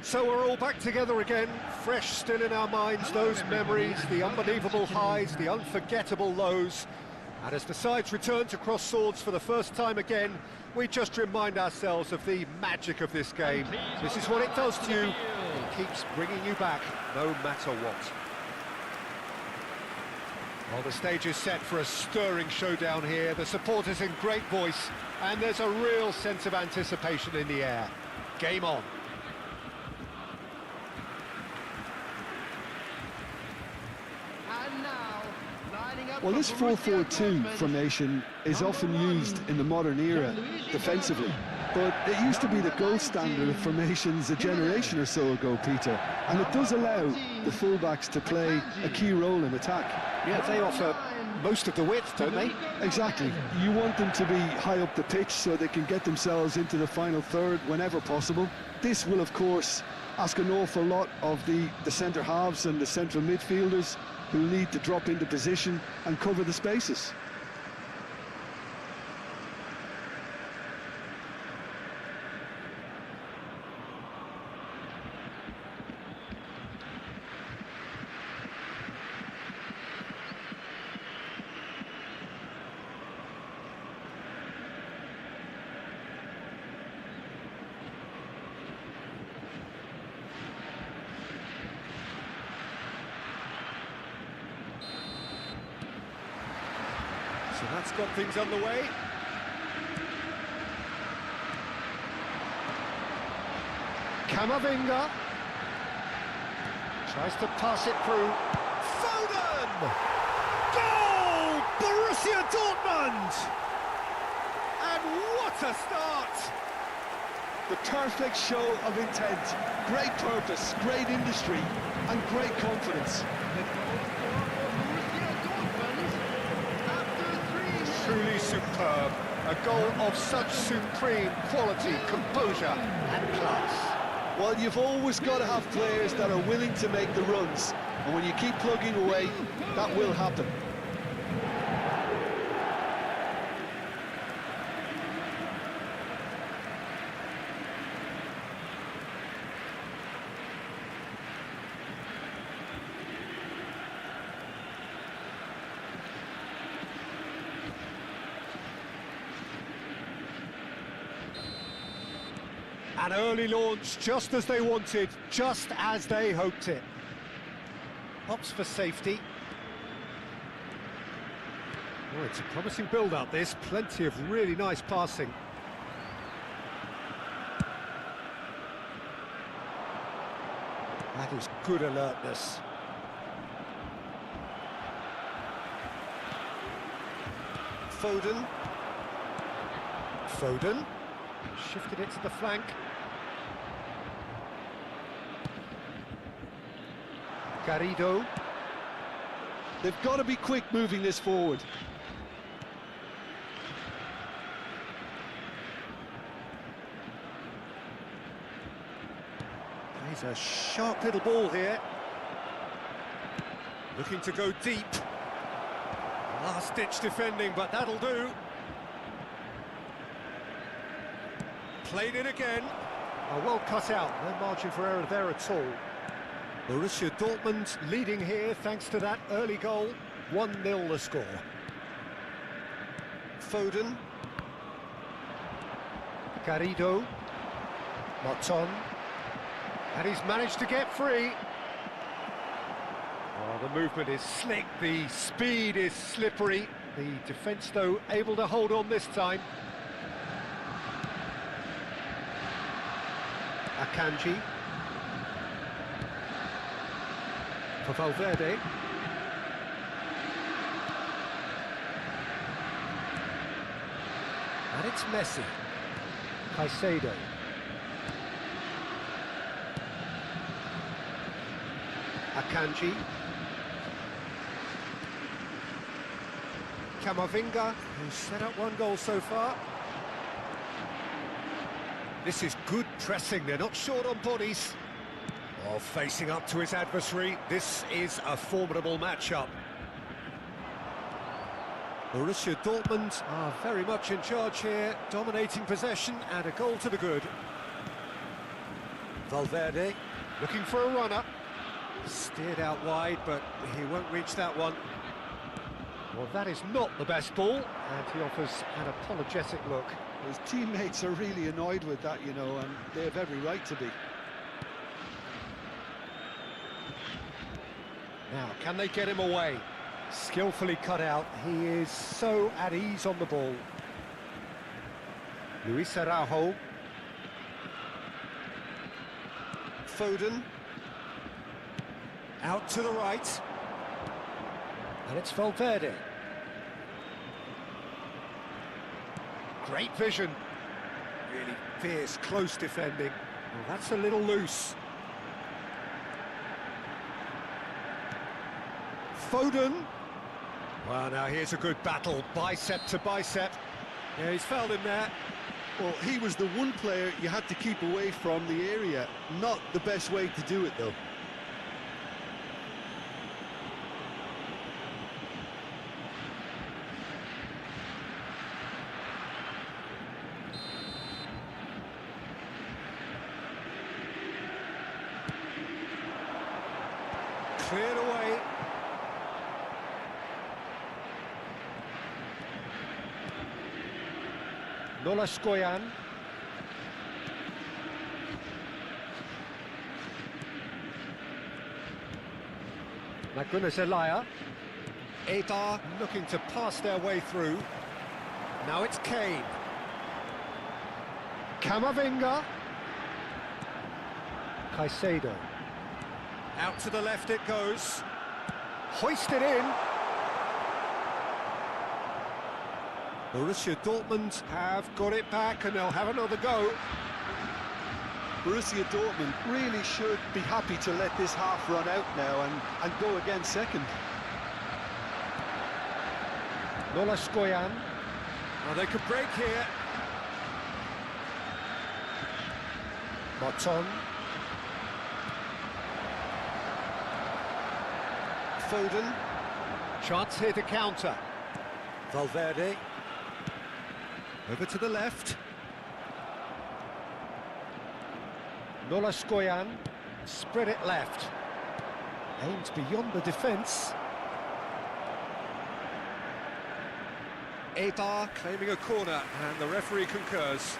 So we're all back together again, fresh still in our minds, those memories, the unbelievable highs, the unforgettable lows. And as the sides return to cross swords for the first time again, we just remind ourselves of the magic of this game. This is what it does to you. It keeps bringing you back, no matter what. Well, the stage is set for a stirring showdown here. The supporters in great voice, and there's a real sense of anticipation in the air. Game on. Well, this 4-4-2 formation is often used in the modern era defensively, but it used to be the gold standard of formations a generation or so ago, Peter, and it does allow the fullbacks to play a key role in attack. Yeah, they offer most of the width, don't they? Exactly. You want them to be high up the pitch so they can get themselves into the final third whenever possible. This will, of course, ask an awful lot of the centre halves and the central midfielders, who need to drop into position and cover the spaces. So that's got things underway. 𝗟𝗓𝗡 tries to pass it through. Foden! Goal! Borussia Dortmund! And what a start! The perfect show of intent, great purpose, great industry, and great confidence. Truly superb. A goal of such supreme quality, composure and class. Well, you've always got to have players that are willing to make the runs, and when you keep plugging away, that will happen. An early launch, just as they wanted, just as they hoped it. Opts for safety. Oh, it's a promising build-up, this. Plenty of really nice passing. That is good alertness. Foden. Foden. Shifted it to the flank. Garrido. They've got to be quick moving this forward. He's a sharp little ball here. Looking to go deep. Last-ditch defending, but that'll do. Played it again. Oh, well cut out, no margin for error there at all. Borussia Dortmund leading here thanks to that early goal. 1-0 the score. Foden. Garrido. Moton. And he's managed to get free. Oh, the movement is slick, the speed is slippery. The defence, though, able to hold on this time. Akanji. For Valverde. And it's Messi. Caicedo. Akanji. 𝗟𝗓𝗩𝗘, who's set up one goal so far. This is good pressing, they're not short on bodies. Oh, facing up to his adversary, this is a formidable matchup. Borussia Dortmund are very much in charge here, dominating possession and a goal to the good. Valverde looking for a runner. Steered out wide, but he won't reach that one. Well, that is not the best ball, and he offers an apologetic look. His teammates are really annoyed with that, you know, and they have every right to be. Now, can they get him away? Skillfully cut out. He is so at ease on the ball. Luis Araujo. Foden. Out to the right. And it's Valverde. Great vision. Really fierce, close defending. Well, that's a little loose. Foden. Well, now here's a good battle, bicep to bicep. Yeah, he's fouled him there. Well, he was the one player you had to keep away from the area. Not the best way to do it, though. Cleared away. 𝗟𝗓𝗩𝗘. 𝗟𝗓𝗩𝗘. 𝗟𝗑𝗩 looking to pass their way through. Now it's Kane. 𝗟𝗓𝗩𝗘. Caicedo. Out to the left it goes. Hoisted in. Borussia Dortmund have got it back and they'll have another go. Borussia Dortmund really should be happy to let this half run out now and go again second. 𝗟𝗓𝗩𝗘. Now they could break here. Moton. Foden. Chance here to counter. Valverde. Over to the left. 𝗟𝗓𝗩𝗘. Spread it left. Aims beyond the defence. 𝗟𝗑𝗩 claiming a corner, and the referee concurs.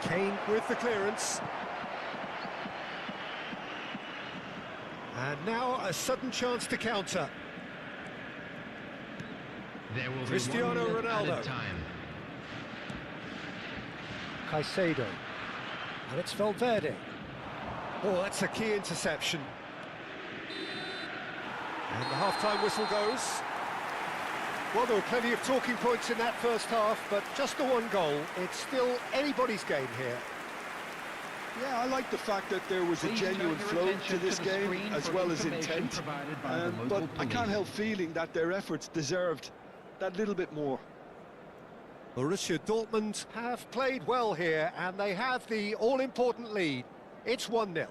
Kane with the clearance. And now a sudden chance to counter. There will Cristiano be 1 minute Ronaldo. at a time. Caicedo. And it's Valverde. Oh, that's a key interception. And the half-time whistle goes. Well, there were plenty of talking points in that first half, but just the one goal. It's still anybody's game here. Yeah, I like the fact that there was a genuine flow to this game, as well as intent. But I can't help feeling that their efforts deserved that little bit more. Borussia Dortmund have played well here, and they have the all-important lead. It's 1-0.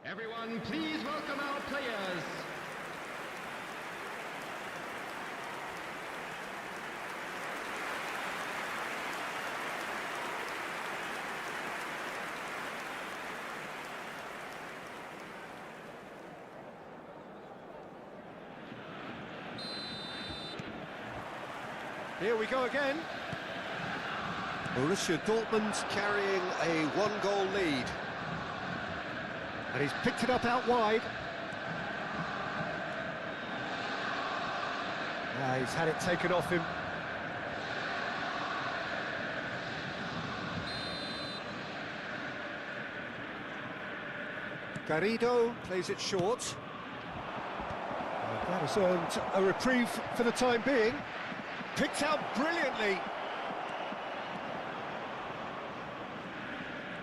Everyone, please welcome our players. Here we go again. Borussia Dortmund carrying a one-goal lead. And he's picked it up out wide. He's had it taken off him. 𝗟𝗓𝗓 plays it short. And that has earned a reprieve for the time being. Picked out brilliantly.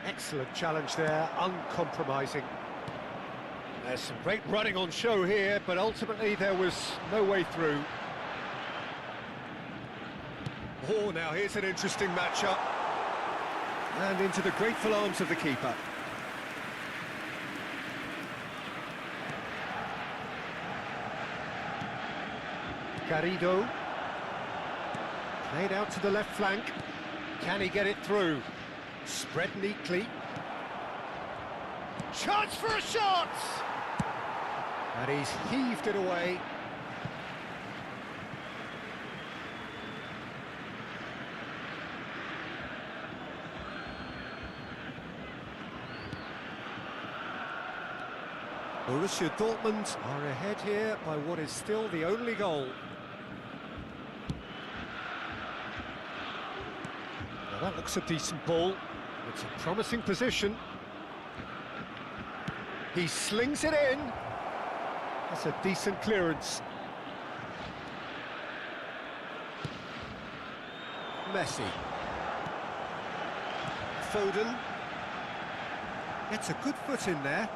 Excellent challenge there, uncompromising. There's some great running on show here, but ultimately there was no way through. Oh, now here's an interesting matchup. And into the grateful arms of the keeper. 𝗟𝗓𝗓. Played out to the left flank. Can he get it through? Spread neatly. Chance for a shot! And he's heaved it away. Borussia Dortmund are ahead here by what is still the only goal. Now that looks a decent ball. It's a promising position. He slings it in. That's a decent clearance. Messi. Foden. Gets a good foot in there.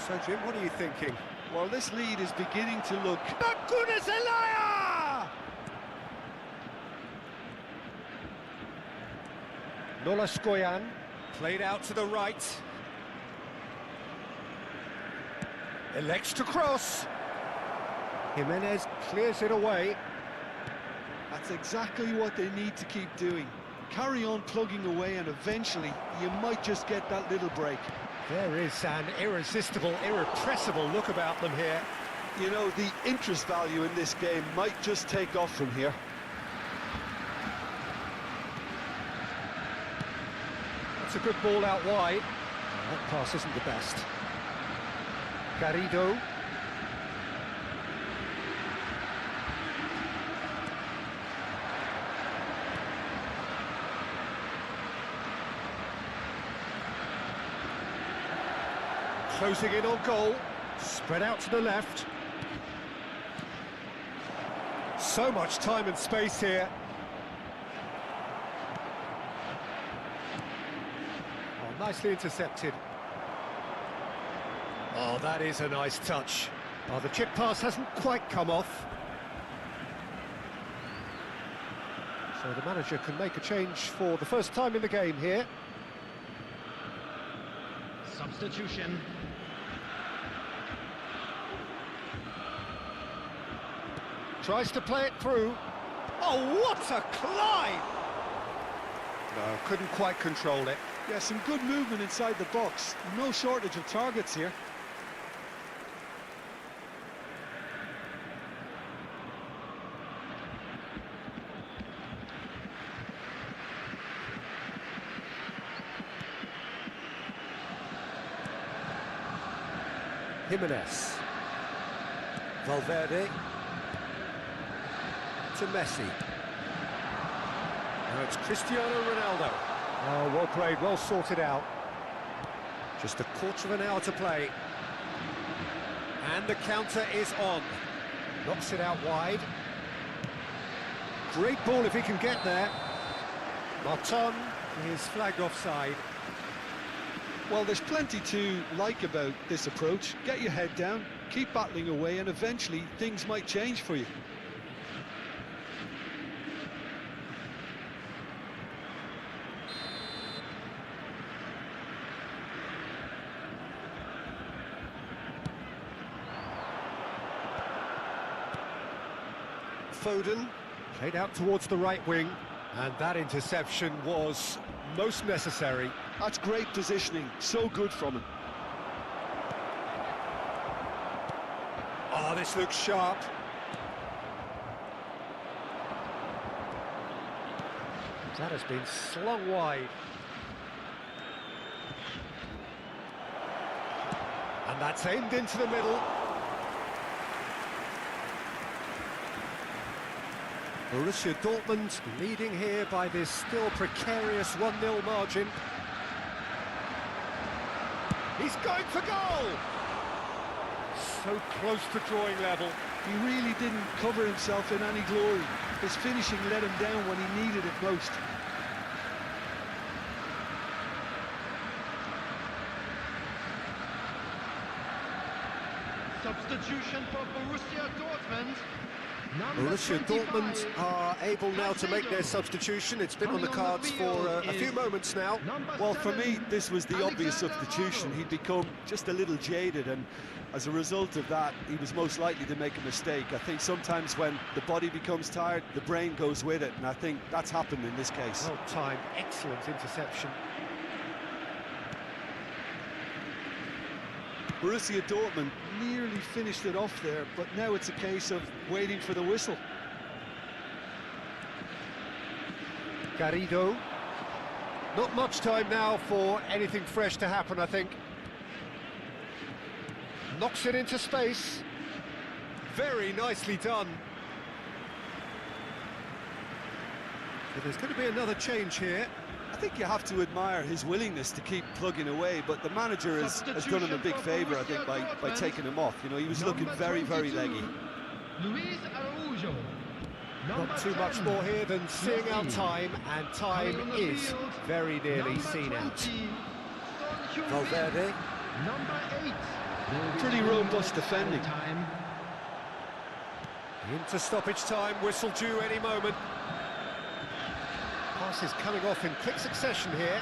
So, Jim, what are you thinking? Well, this lead is beginning to look... 𝗟𝗓𝗓 played out to the right. Elects to cross. Jimenez clears it away. That's exactly what they need to keep doing. Carry on plugging away and eventually you might just get that little break. There is an irresistible, irrepressible look about them here. You know, the interest value in this game might just take off from here. That's a good ball out wide. That pass isn't the best. 𝗟𝗓𝗓. Closing in on goal. Spread out to the left. So much time and space here. Oh, nicely intercepted. Oh, that is a nice touch. Oh, the chip pass hasn't quite come off. So the manager can make a change for the first time in the game here. Substitution. Tries to play it through. Oh, what a climb! No, couldn't quite control it. Yeah, some good movement inside the box. No shortage of targets here. Jimenez. Valverde. To Messi. Now it's Cristiano Ronaldo. Oh, well played, well sorted out. Just a quarter of an hour to play. And the counter is on. Knocks it out wide. Great ball if he can get there. Martin is flagged offside. Well, there's plenty to like about this approach. Get your head down, keep battling away, and eventually things might change for you. Foden, played out towards the right wing, and that interception was most necessary. That's great positioning, so good from him. Oh, this looks sharp. That has been slung wide. And that's aimed into the middle. Borussia Dortmund leading here by this still precarious 1-0 margin. He's going for goal! So close to drawing level. He really didn't cover himself in any glory. His finishing let him down when he needed it most. Substitution for Borussia Dortmund. Borussia Dortmund are able now to make their substitution. It's been on the cards for a few moments now. Well, for me, this was the obvious substitution. He'd become just a little jaded, and as a result of that, he was most likely to make a mistake. I think sometimes when the body becomes tired, the brain goes with it, and I think that's happened in this case. Well timed, excellent interception. Borussia Dortmund nearly finished it off there, but now it's a case of waiting for the whistle. Garrido. Not much time now for anything fresh to happen, I think. Knocks it into space. Very nicely done. But there's going to be another change here. I think you have to admire his willingness to keep plugging away, but the manager has done him a big favour, I think, by taking him off. You know, he was looking very, very leggy. Not too much more here than seeing out time, and time is very nearly seen out. Valverde. Pretty robust defending. Into stoppage time, whistle due any moment. Pass is coming off in quick succession here.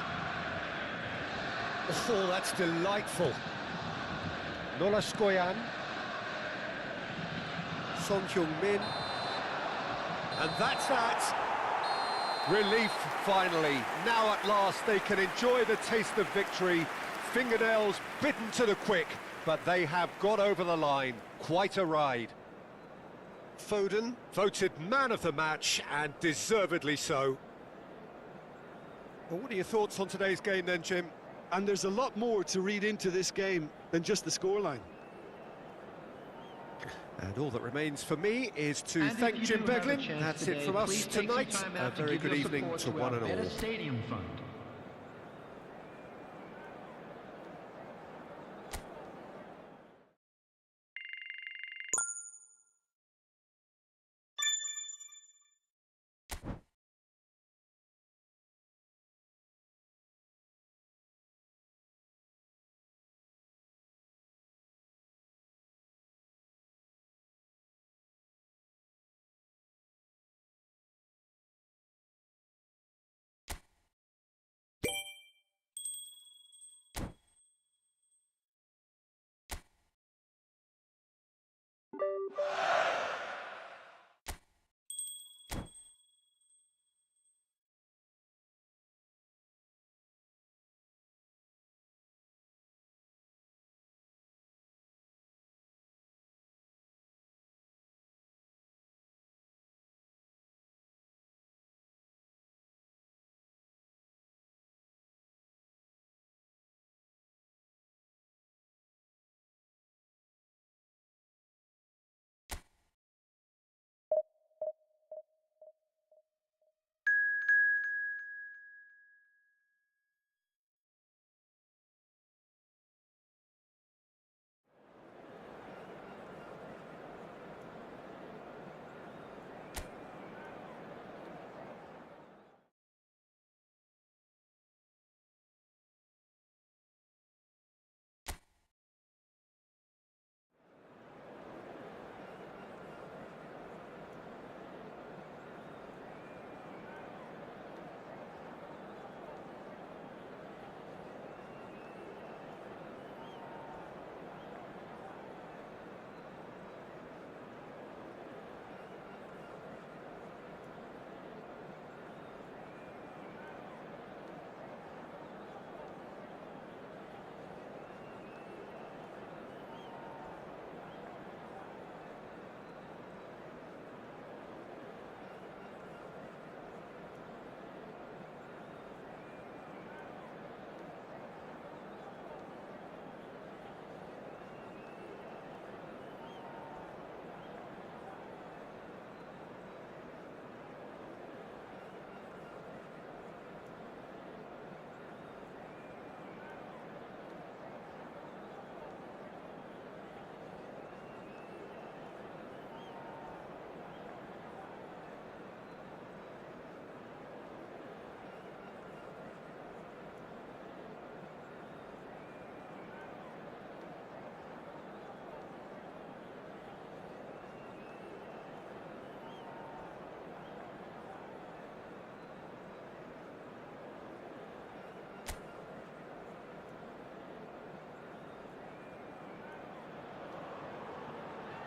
Oh, that's delightful. Nolascoyan. Son Heung-min. And that's that. Relief, finally. Now at last they can enjoy the taste of victory. Fingernails bitten to the quick, but they have got over the line. Quite a ride. Foden, voted man of the match, and deservedly so. Well, what are your thoughts on today's game then, Jim? And there's a lot more to read into this game than just the scoreline. And all that remains for me is to thank Jim Beglin. That's it from us tonight. A very good evening to one and all.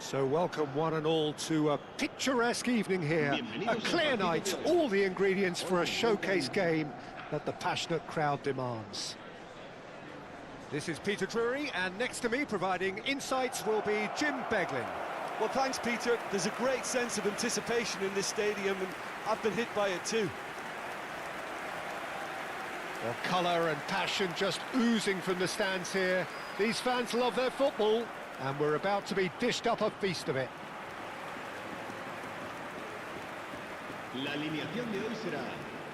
So welcome one and all to a picturesque evening here. A clear night, all the ingredients for a showcase game that the passionate crowd demands. This is Peter Drury, and next to me providing insights will be Jim Beglin. Well, thanks, Peter. There's a great sense of anticipation in this stadium, and I've been hit by it too. Well, colour and passion just oozing from the stands here. These fans love their football, and we're about to be dished up a feast of it.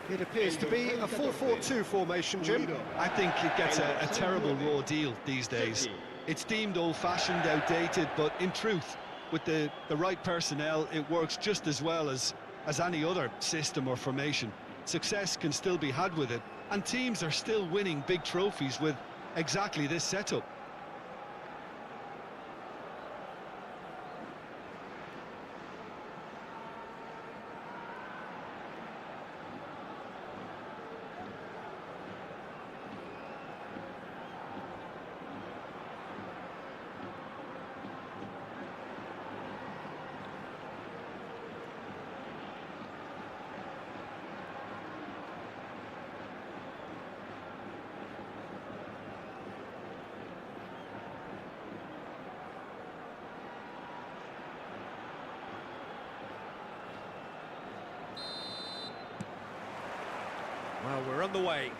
It appears to be a 4-4-2 formation, Jim. I think it gets a terrible raw deal these days. It's deemed old-fashioned, outdated, but in truth, with the right personnel, it works just as well as any other system or formation. Success can still be had with it, and teams are still winning big trophies with exactly this setup. Well, we're on the way.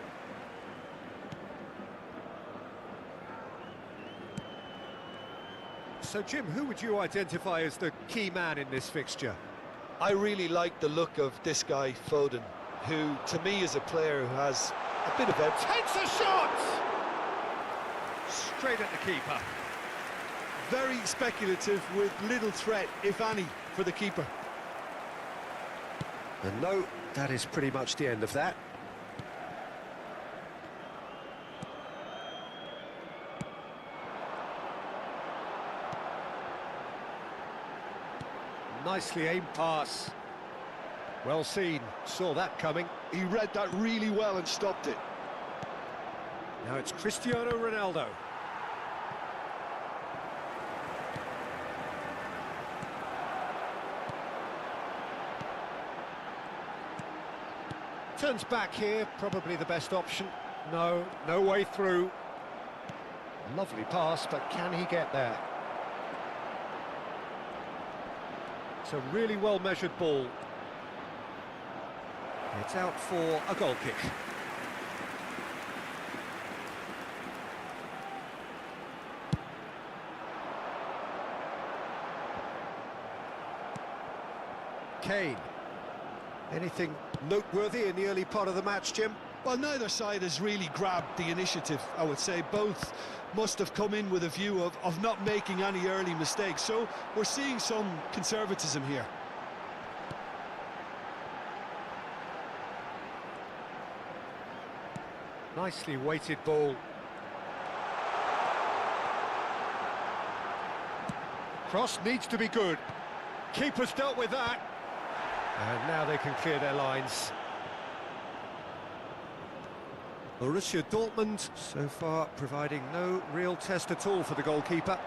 So, Jim, who would you identify as the key man in this fixture? I really like the look of this guy, Foden, who, to me, is a player who has a bit of everything. Takes a shot! Straight at the keeper. Very speculative, with little threat, if any, for the keeper. And no, that is pretty much the end of that. Nicely aimed pass. Well seen, saw that coming. He read that really well and stopped it. Now it's Cristiano Ronaldo. Turns back here, probably the best option. No, no way through. Lovely pass, but can he get there? It's a really well-measured ball. It's out for a goal kick. Kane. Anything noteworthy in the early part of the match, Jim? Well, neither side has really grabbed the initiative, I would say. Both must have come in with a view of not making any early mistakes. So we're seeing some conservatism here. Nicely weighted ball. Cross needs to be good. Keeper's dealt with that. And now they can clear their lines. Borussia Dortmund, so far, providing no real test at all for the goalkeeper.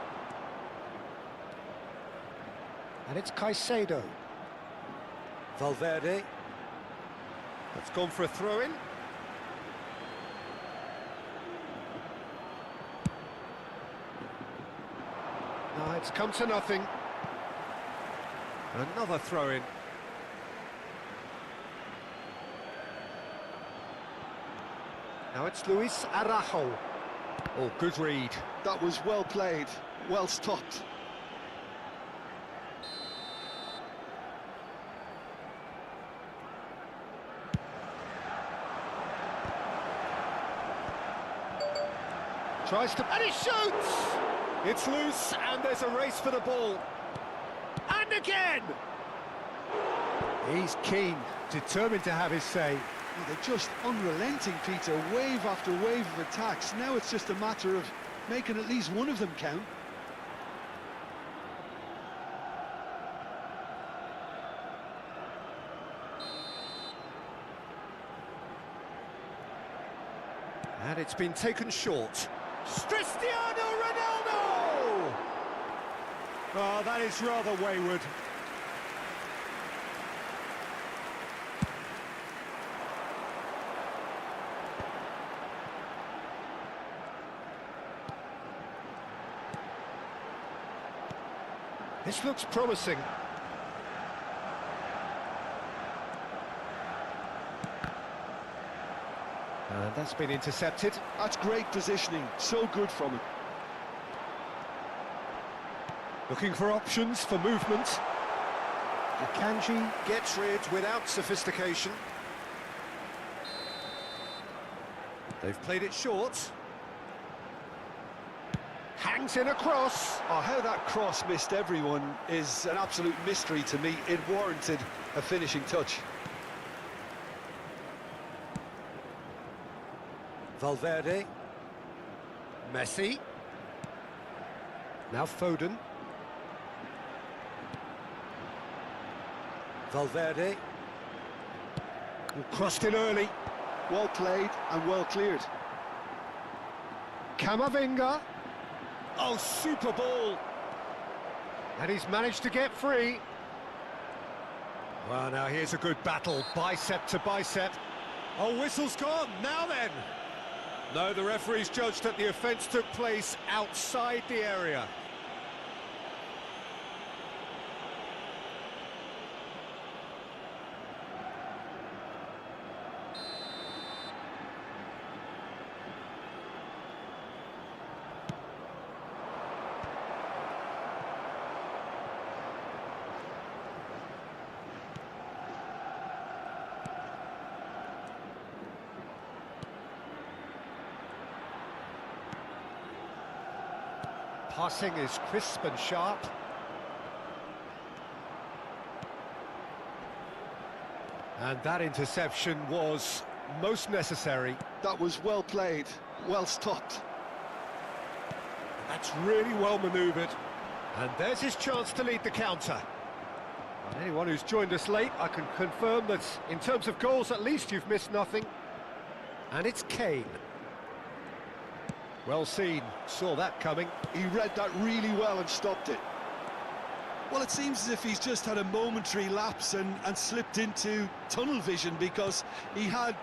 And it's Caicedo. Valverde. That's gone for a throw-in. No, it's come to nothing. Another throw-in. Now it's Luis Araujo. Oh, good read. That was well played, well stopped. Tries to... and he shoots! It's loose, and there's a race for the ball. And again! He's keen, determined to have his say. Well, they're just unrelenting, Peter. Wave after wave of attacks. Now it's just a matter of making at least one of them count. And it's been taken short. Cristiano Ronaldo! Oh, that is rather wayward. This looks promising. And that's been intercepted. That's great positioning, so good from him. Looking for options for movement. Akanji gets rid without sophistication. They've played it short. Hangs in a cross. Oh, how that cross missed everyone is an absolute mystery to me. It warranted a finishing touch. Valverde. Messi. Now Foden. Valverde. Crossed in early. Well played and well cleared. Camavinga. Oh, super ball. And he's managed to get free. Well, now here's a good battle, bicep to bicep. Oh, whistle's gone, now then. No, the referee's judged that the offence took place outside the area. Passing is crisp and sharp. And that interception was most necessary. That was well played, well stopped. That's really well manoeuvred. And there's his chance to lead the counter. And anyone who's joined us late, I can confirm that in terms of goals, at least you've missed nothing. And it's Kane. Well seen, saw that coming. He read that really well and stopped it. Well, it seems as if he's just had a momentary lapse and slipped into tunnel vision, because he had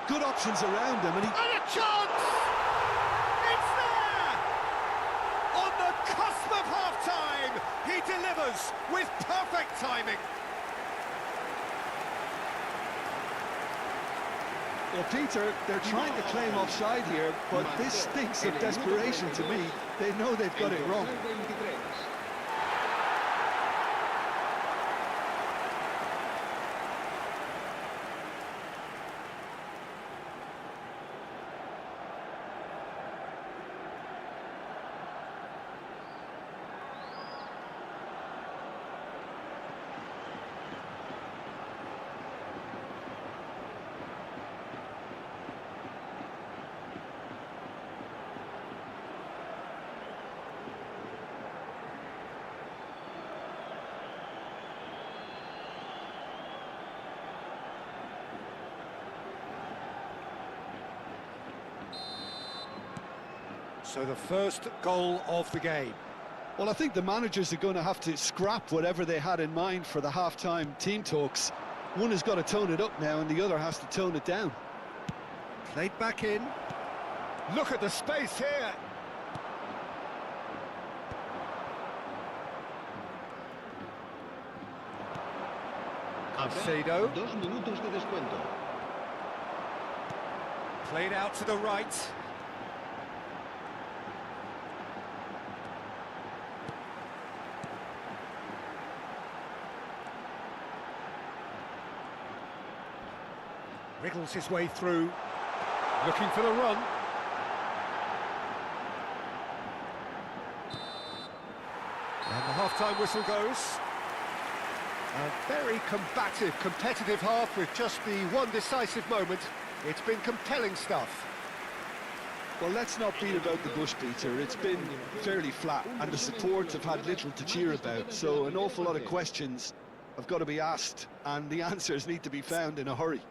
good options around him. And a chance! It's there! On the cusp of half-time, he delivers with perfect timing. Well, Peter, they're trying to claim offside here, but this stinks of desperation to me. They know they've got it wrong. So the first goal of the game. Well, I think the managers are going to have to scrap whatever they had in mind for the half-time team talks. One has got to tone it up now, and the other has to tone it down. Played back in. Look at the space here. Alcedo. 2 minutos de descuento. Played out to the right. Wriggles his way through, looking for the run. And the half-time whistle goes. A very combative, competitive half with just the one decisive moment. It's been compelling stuff. Well, let's not beat about the bush, Peter. It's been fairly flat, and the supports have had little to cheer about, so an awful lot of questions have got to be asked, and the answers need to be found in a hurry.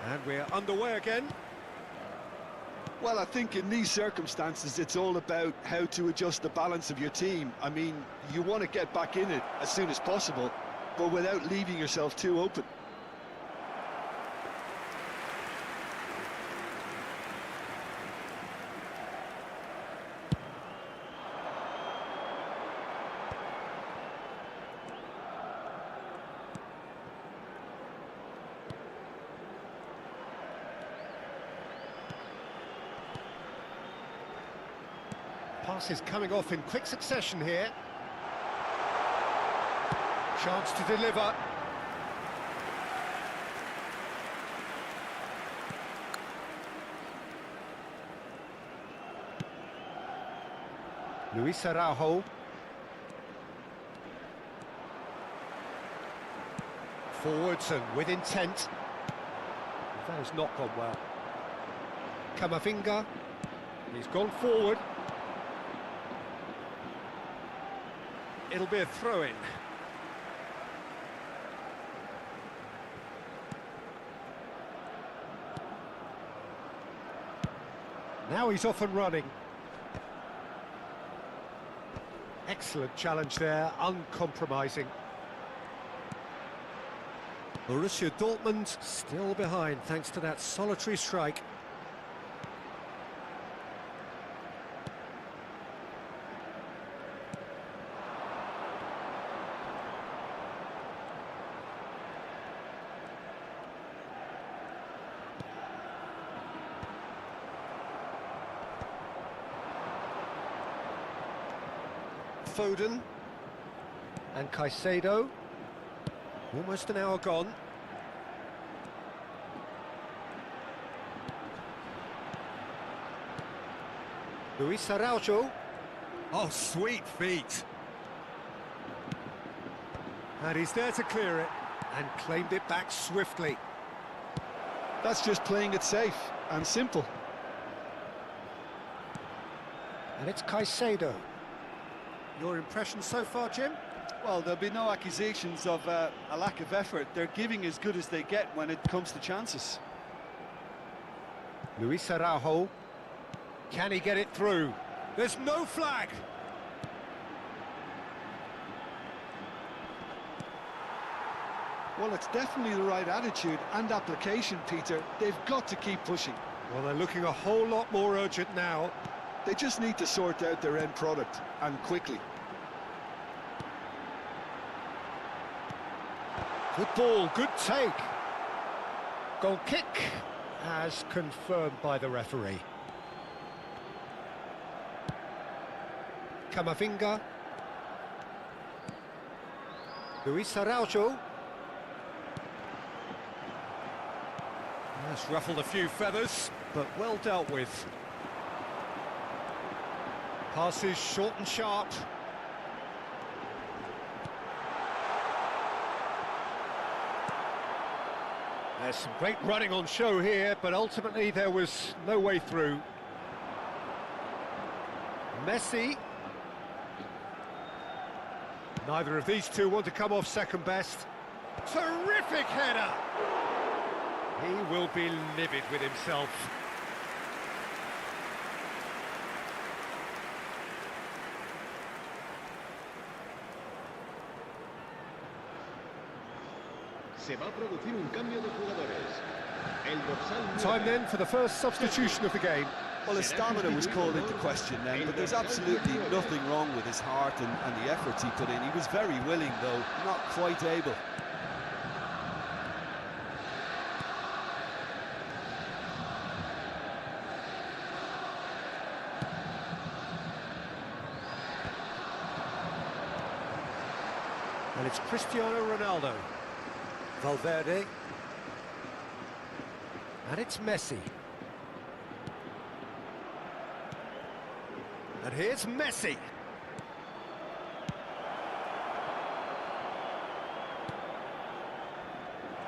And we're underway again. Well, I think in these circumstances, it's all about how to adjust the balance of your team. I mean, you want to get back in it as soon as possible, but without leaving yourself too open. Passes coming off in quick succession here. Chance to deliver. 𝗟𝗜𝗩𝗘. Forwards and with intent. That has not gone well. 𝗟𝗓𝗩𝗘. He's gone forward. It'll be a throw-in. Now he's off and running. Excellent challenge there, uncompromising. Borussia Dortmund still behind thanks to that solitary strike. Foden and Caicedo, almost an hour gone. Luis Araujo. Oh, sweet feet. And he's there to clear it and claimed it back swiftly. That's just playing it safe and simple. And it's Caicedo. Your impression so far, Jim? Well, there'll be no accusations of a lack of effort. They're giving as good as they get when it comes to chances. Luis Araujo. Can he get it through? There's no flag! Well, it's definitely the right attitude and application, Peter. They've got to keep pushing. Well, they're looking a whole lot more urgent now. They just need to sort out their end product, and quickly. Good ball, good take. Goal kick, as confirmed by the referee. 𝗟𝗓𝗩𝗘. Luis Araujo. That's ruffled a few feathers, but well dealt with. Passes short and sharp. There's some great running on show here, but ultimately there was no way through. Messi. Neither of these two want to come off second best. Terrific header! He will be livid with himself. Se va a producir un cambio de jugadores. El dorsal Time then for the first substitution of the game. Well, his stamina was called into question then, but there's absolutely nothing wrong with his heart and the efforts he put in. He was very willing, though, not quite able. And it's Cristiano Ronaldo. Valverde. And it's Messi. And here's Messi.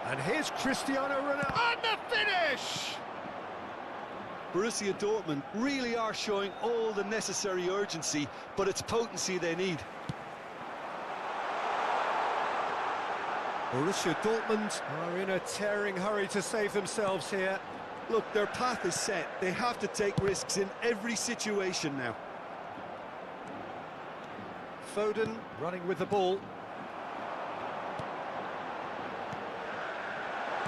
And here's Cristiano Ronaldo. And the finish! Borussia Dortmund really are showing all the necessary urgency, but it's potency they need. Borussia Dortmund are in a tearing hurry to save themselves here. Look, their path is set. They have to take risks in every situation now. Foden running with the ball.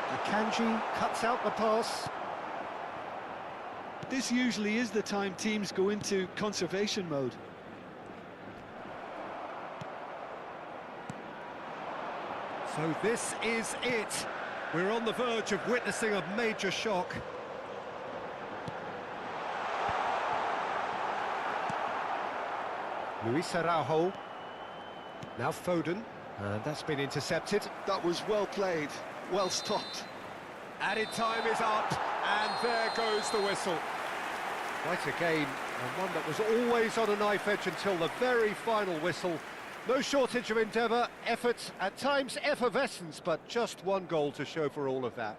Akanji cuts out the pass. This usually is the time teams go into conservation mode. So this is it. We're on the verge of witnessing a major shock. Luis Araujo. Now Foden. And that's been intercepted. That was well played, well stopped. Added time is up, and there goes the whistle. Quite a game, and one that was always on a knife edge until the very final whistle. No shortage of endeavour, effort, at times effervescence, but just one goal to show for all of that.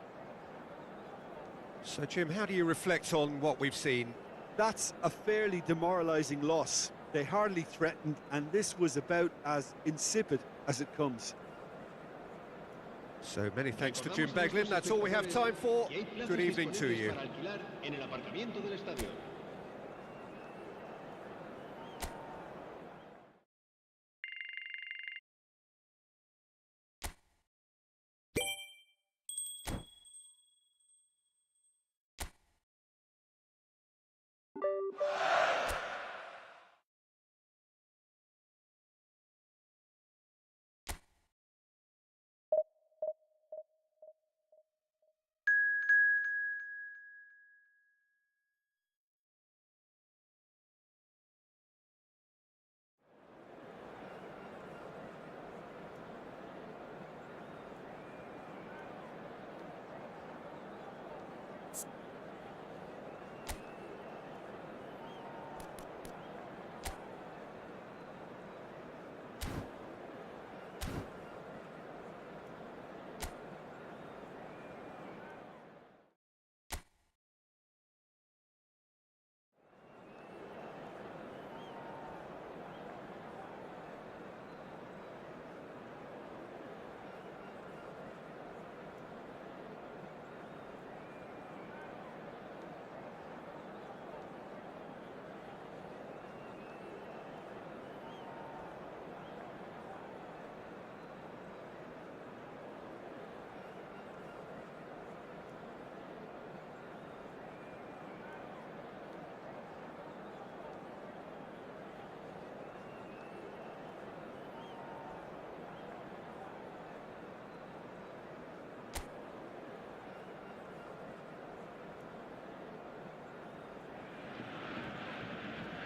So, Jim, how do you reflect on what we've seen? That's a fairly demoralising loss. They hardly threatened, and this was about as insipid as it comes. So many thanks to Jim 𝗟𝗩𝗙. That's all we have time for. Good evening to you.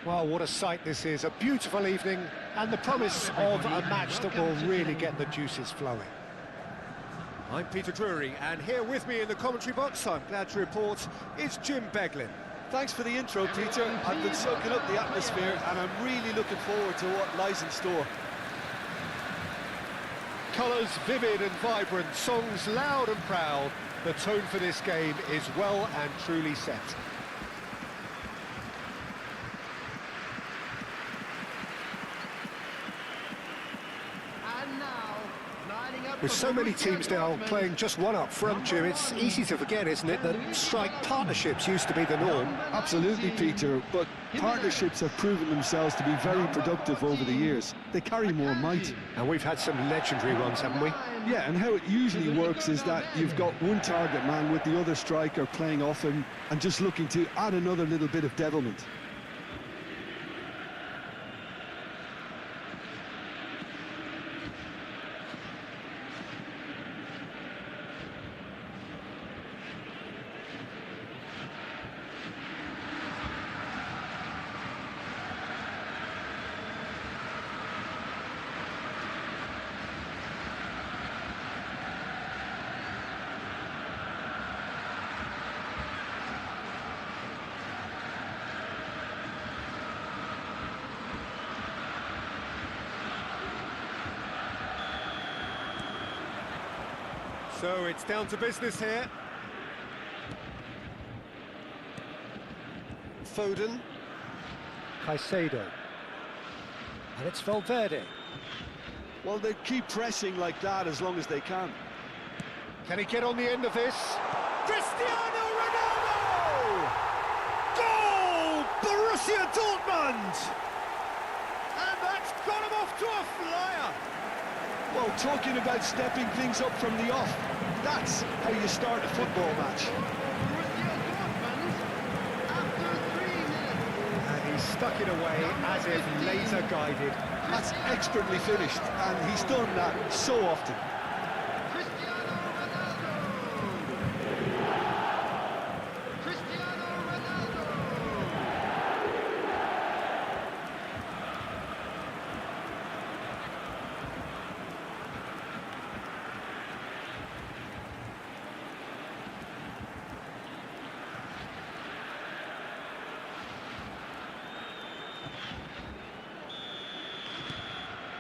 Well, what a sight this is. A beautiful evening and the promise of a match that will really get the juices flowing. I'm Peter Drury, and here with me in the commentary box, I'm glad to report, is Jim 𝗟𝗙𝗙. Thanks for the intro, Peter. I've been soaking up the atmosphere, and I'm really looking forward to what lies in store. Colours vivid and vibrant, songs loud and proud. The tone for this game is well and truly set. With so many teams now playing just one up front, Jim, it's easy to forget, isn't it, that strike partnerships used to be the norm. Absolutely, Peter, but partnerships have proven themselves to be very productive over the years. They carry more might. And we've had some legendary ones, haven't we? Yeah, and how it usually works is that you've got one target man with the other striker playing off him and just looking to add another little bit of devilment. So it's down to business here. Foden. Caicedo. And it's Valverde. Well, they keep pressing like that as long as they can. Can he get on the end of this? Cristiano Ronaldo! Goal! Borussia Dortmund! And that's got him off to a flyer! Well, talking about stepping things up from the off, that's how you start a football match. Borussia Dortmund, after 3 minutes. And he stuck it away as if laser-guided. That's expertly finished, and he's done that so often. Cristiano Ronaldo. Cristiano Ronaldo.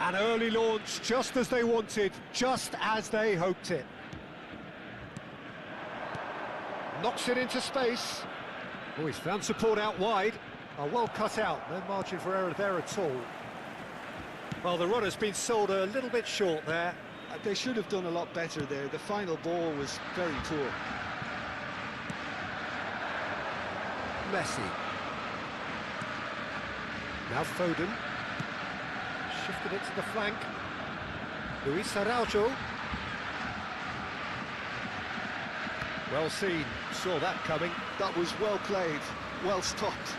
An early launch, just as they wanted, just as they hoped it. Knocks it into space. Oh, he's found support out wide. Oh, well cut out, no margin for error there at all. Well, the runner's been sold a little bit short there. They should have done a lot better there. The final ball was very poor. Messi. Now Foden. Shifted it to the flank. 𝗟𝗓𝗡𝗅. Well seen, saw that coming. That was well played, well stopped.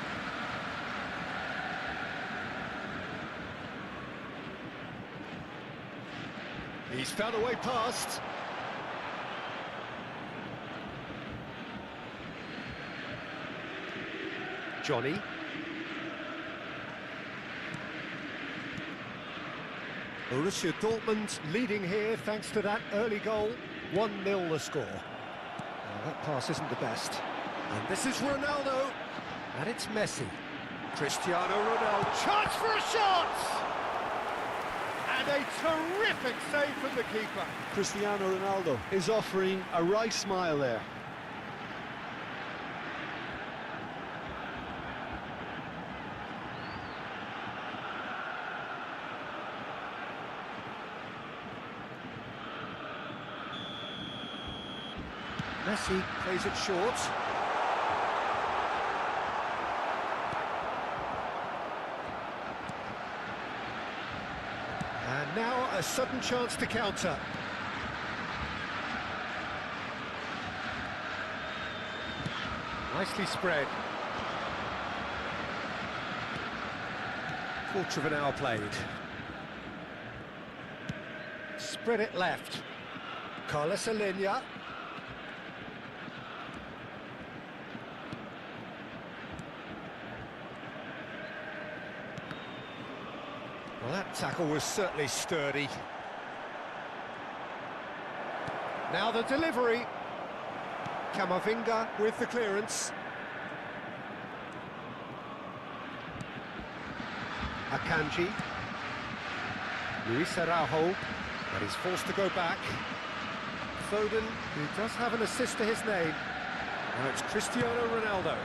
He's found a way past. Johnny. Borussia Dortmund leading here thanks to that early goal. 1-0 the score. Well, that pass isn't the best. And this is Ronaldo. And it's Messi. Cristiano Ronaldo. Chance for a shot! And a terrific save from the keeper. Cristiano Ronaldo is offering a right smile there. Messi plays it short. And now a sudden chance to counter. Nicely spread. Quarter of an hour played. Spread it left. 𝗟𝗓𝗩𝗘. Well, that tackle was certainly sturdy. Now the delivery. 𝗟𝗓𝗩𝗘 with the clearance. Akanji. 𝗟𝗓𝗡𝗅, but he's forced to go back. Foden, who does have an assist to his name. Now it's Cristiano Ronaldo.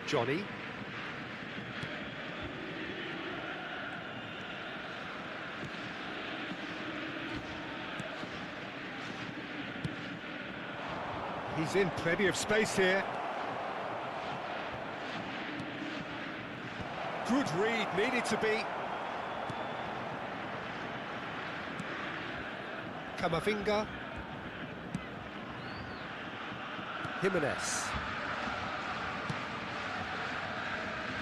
Johnny. He's in plenty of space here. Good read, needed to be. 𝗟𝗓𝗩𝗘. Jimenez.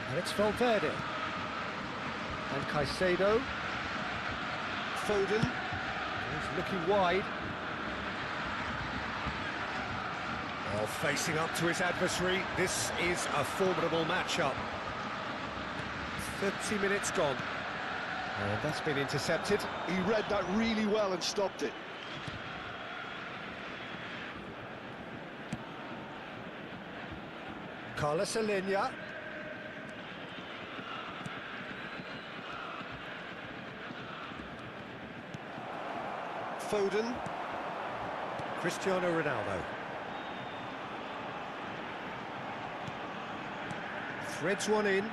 And it's Valverde. And Caicedo. Foden. He's looking wide. Well, facing up to his adversary, this is a formidable matchup. 30 minutes gone. And that's been intercepted. He read that really well and stopped it. 𝗟𝗓𝗩𝗘. Foden. Cristiano Ronaldo. Threads one in.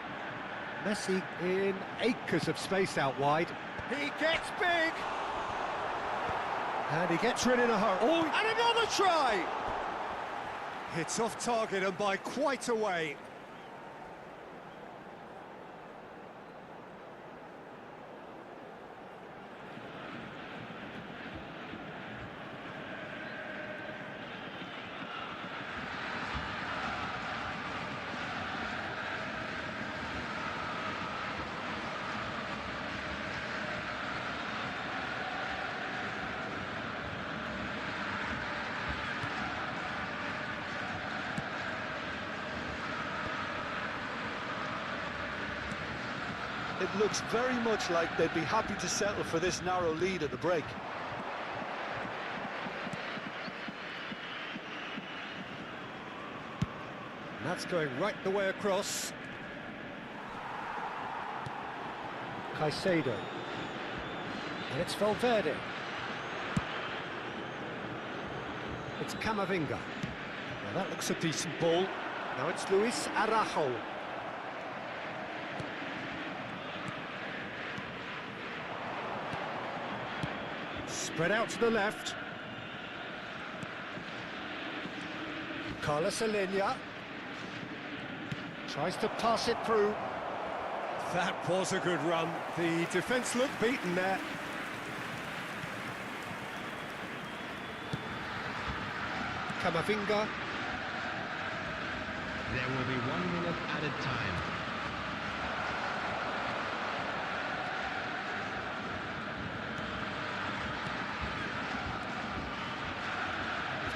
Messi in acres of space out wide. He gets big! And he gets rid in a hurry. Oh, and another try! It's off target and by quite a way. It looks very much like they'd be happy to settle for this narrow lead at the break. And that's going right the way across. Caicedo. And it's Valverde. It's Camavinga. Now that looks a decent ball. Now it's Luis Araujo. Spread out to the left. Carlos Alenia tries to pass it through. That was a good run. The defence looked beaten there. Camavinga. There will be 1 minute added time.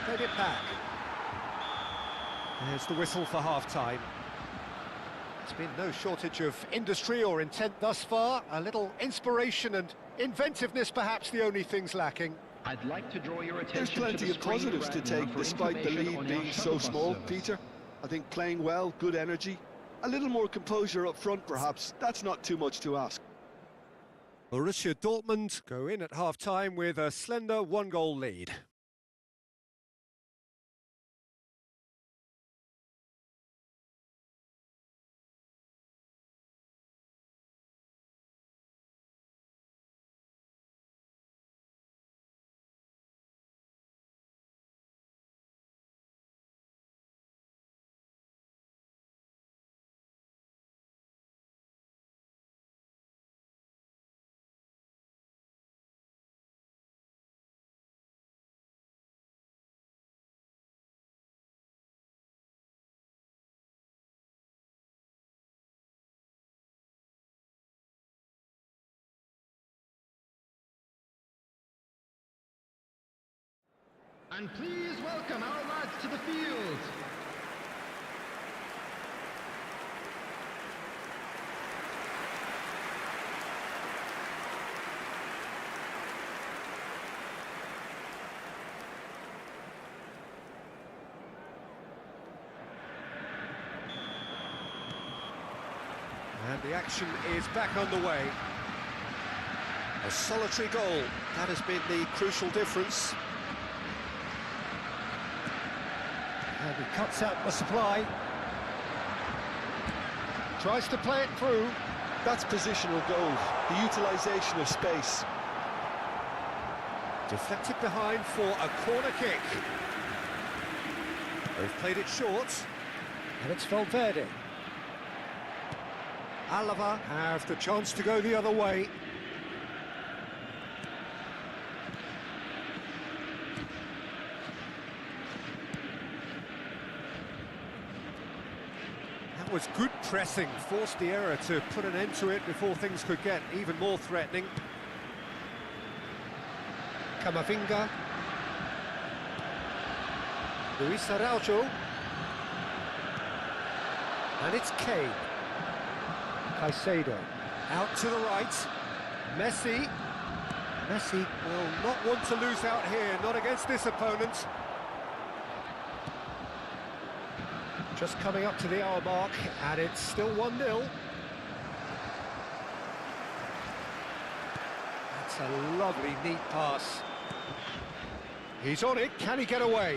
Played it back. There's the whistle for half-time. There's been no shortage of industry or intent thus far. A little inspiration and inventiveness, perhaps the only things lacking. I'd like to draw your attention There's plenty of positives to take despite the lead being so small, Peter. I think playing well, good energy, a little more composure up front perhaps, that's not too much to ask. Borussia Dortmund go in at half-time with a slender 1-goal lead. And please welcome our lads to the field. And the action is back underway. A solitary goal, that has been the crucial difference. And he cuts out the supply. Tries to play it through. That's positional goal, the utilisation of space. Deflected behind for a corner kick. They've played it short. And it's Valverde. Alava have the chance to go the other way. That was good pressing, forced the error to put an end to it before things could get even more threatening. Camavinga. Luis Araujo. And it's Kane. Caicedo. Out to the right. Messi. Messi will not want to lose out here, not against this opponent. Just coming up to the hour mark, and it's still 1-0. That's a lovely, neat pass. He's on it, can he get away?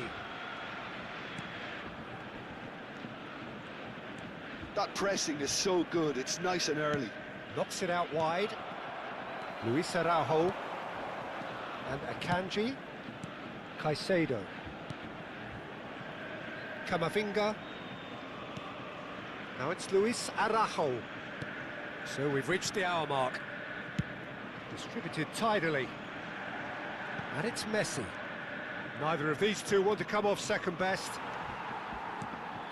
That pressing is so good, it's nice and early. Knocks it out wide. Luis Araujo. And 𝗟𝗜𝗙𝗙𝗪𝗘. 𝗟𝗓𝗡𝗪𝗡. Now it's Luis Araujo. So we've reached the hour mark. Distributed tidily. And it's Messi. Neither of these two want to come off second best.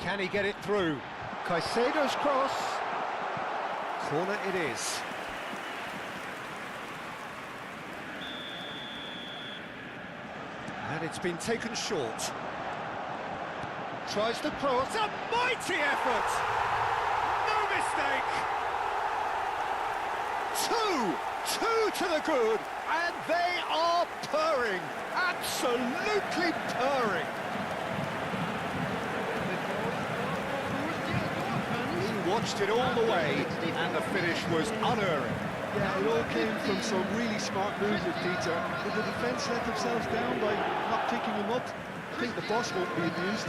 Can he get it through? Caicedo's cross. Corner it is. And it's been taken short. Tries the cross, a mighty effort! No mistake! Two to the good, and they are purring, absolutely purring. He watched it all the way, and the finish was unerring. Yeah, it all came from some really smart movement, Peter. Did the defence let themselves down by not picking him up? I think the boss won't be amused.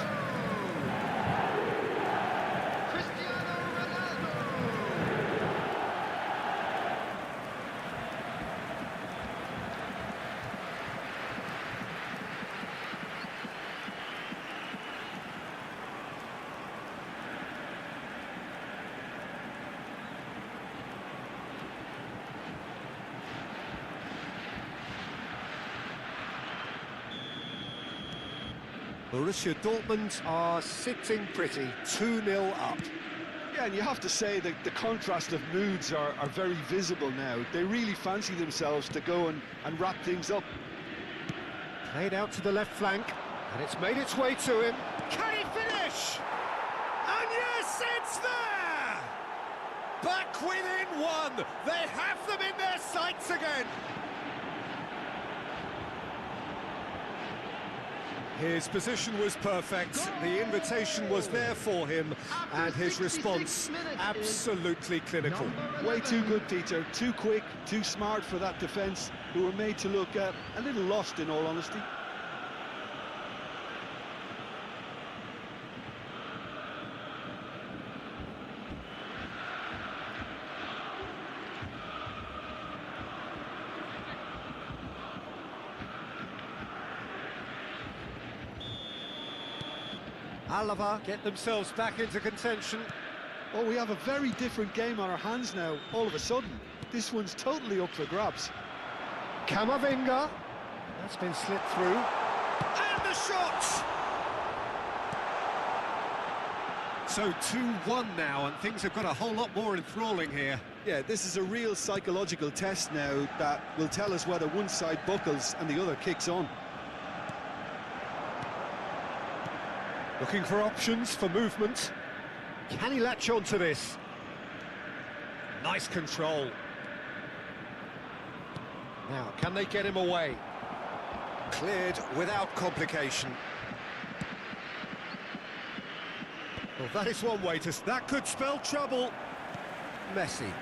Borussia Dortmund are sitting pretty, 2-0 up. Yeah, and you have to say that the contrast of moods are very visible now. They really fancy themselves to go and wrap things up. Played out to the left flank, and it's made its way to him. Can he finish? And yes, it's there! Back within one! They have them in their sights again! His position was perfect, the invitation was there for him, and his response absolutely clinical. Way too good, Peter. Too quick, too smart for that defence, who were made to look a little lost, in all honesty. Alaba get themselves back into contention. Oh, we have a very different game on our hands now, all of a sudden. This one's totally up for grabs. Camavinga. That's been slipped through. And the shot! So 2-1 now, and things have got a whole lot more enthralling here. Yeah, this is a real psychological test now that will tell us whether one side buckles and the other kicks on. Looking for options for movement. Can he latch on to this? Nice control. Now, can they get him away? Cleared without complication. Well, that is one way to... That could spell trouble. Messi.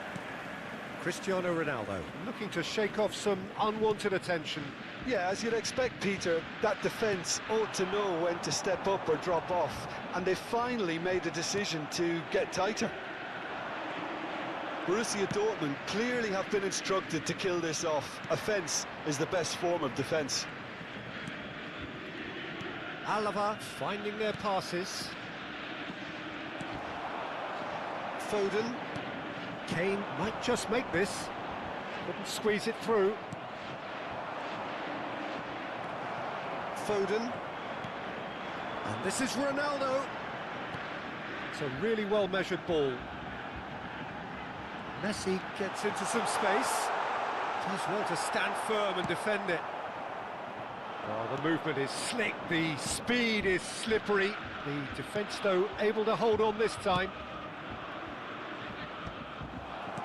Cristiano Ronaldo. Looking to shake off some unwanted attention. Yeah, as you'd expect, Peter, that defence ought to know when to step up or drop off, and they finally made a decision to get tighter. Borussia Dortmund clearly have been instructed to kill this off. Offence is the best form of defence. Alaba finding their passes. Foden. Kane might just make this. Couldn't squeeze it through. Foden. And this is Ronaldo. It's a really well-measured ball. Messi gets into some space. Does well to stand firm and defend it. Oh, the movement is slick, the speed is slippery. The defence, though, able to hold on this time.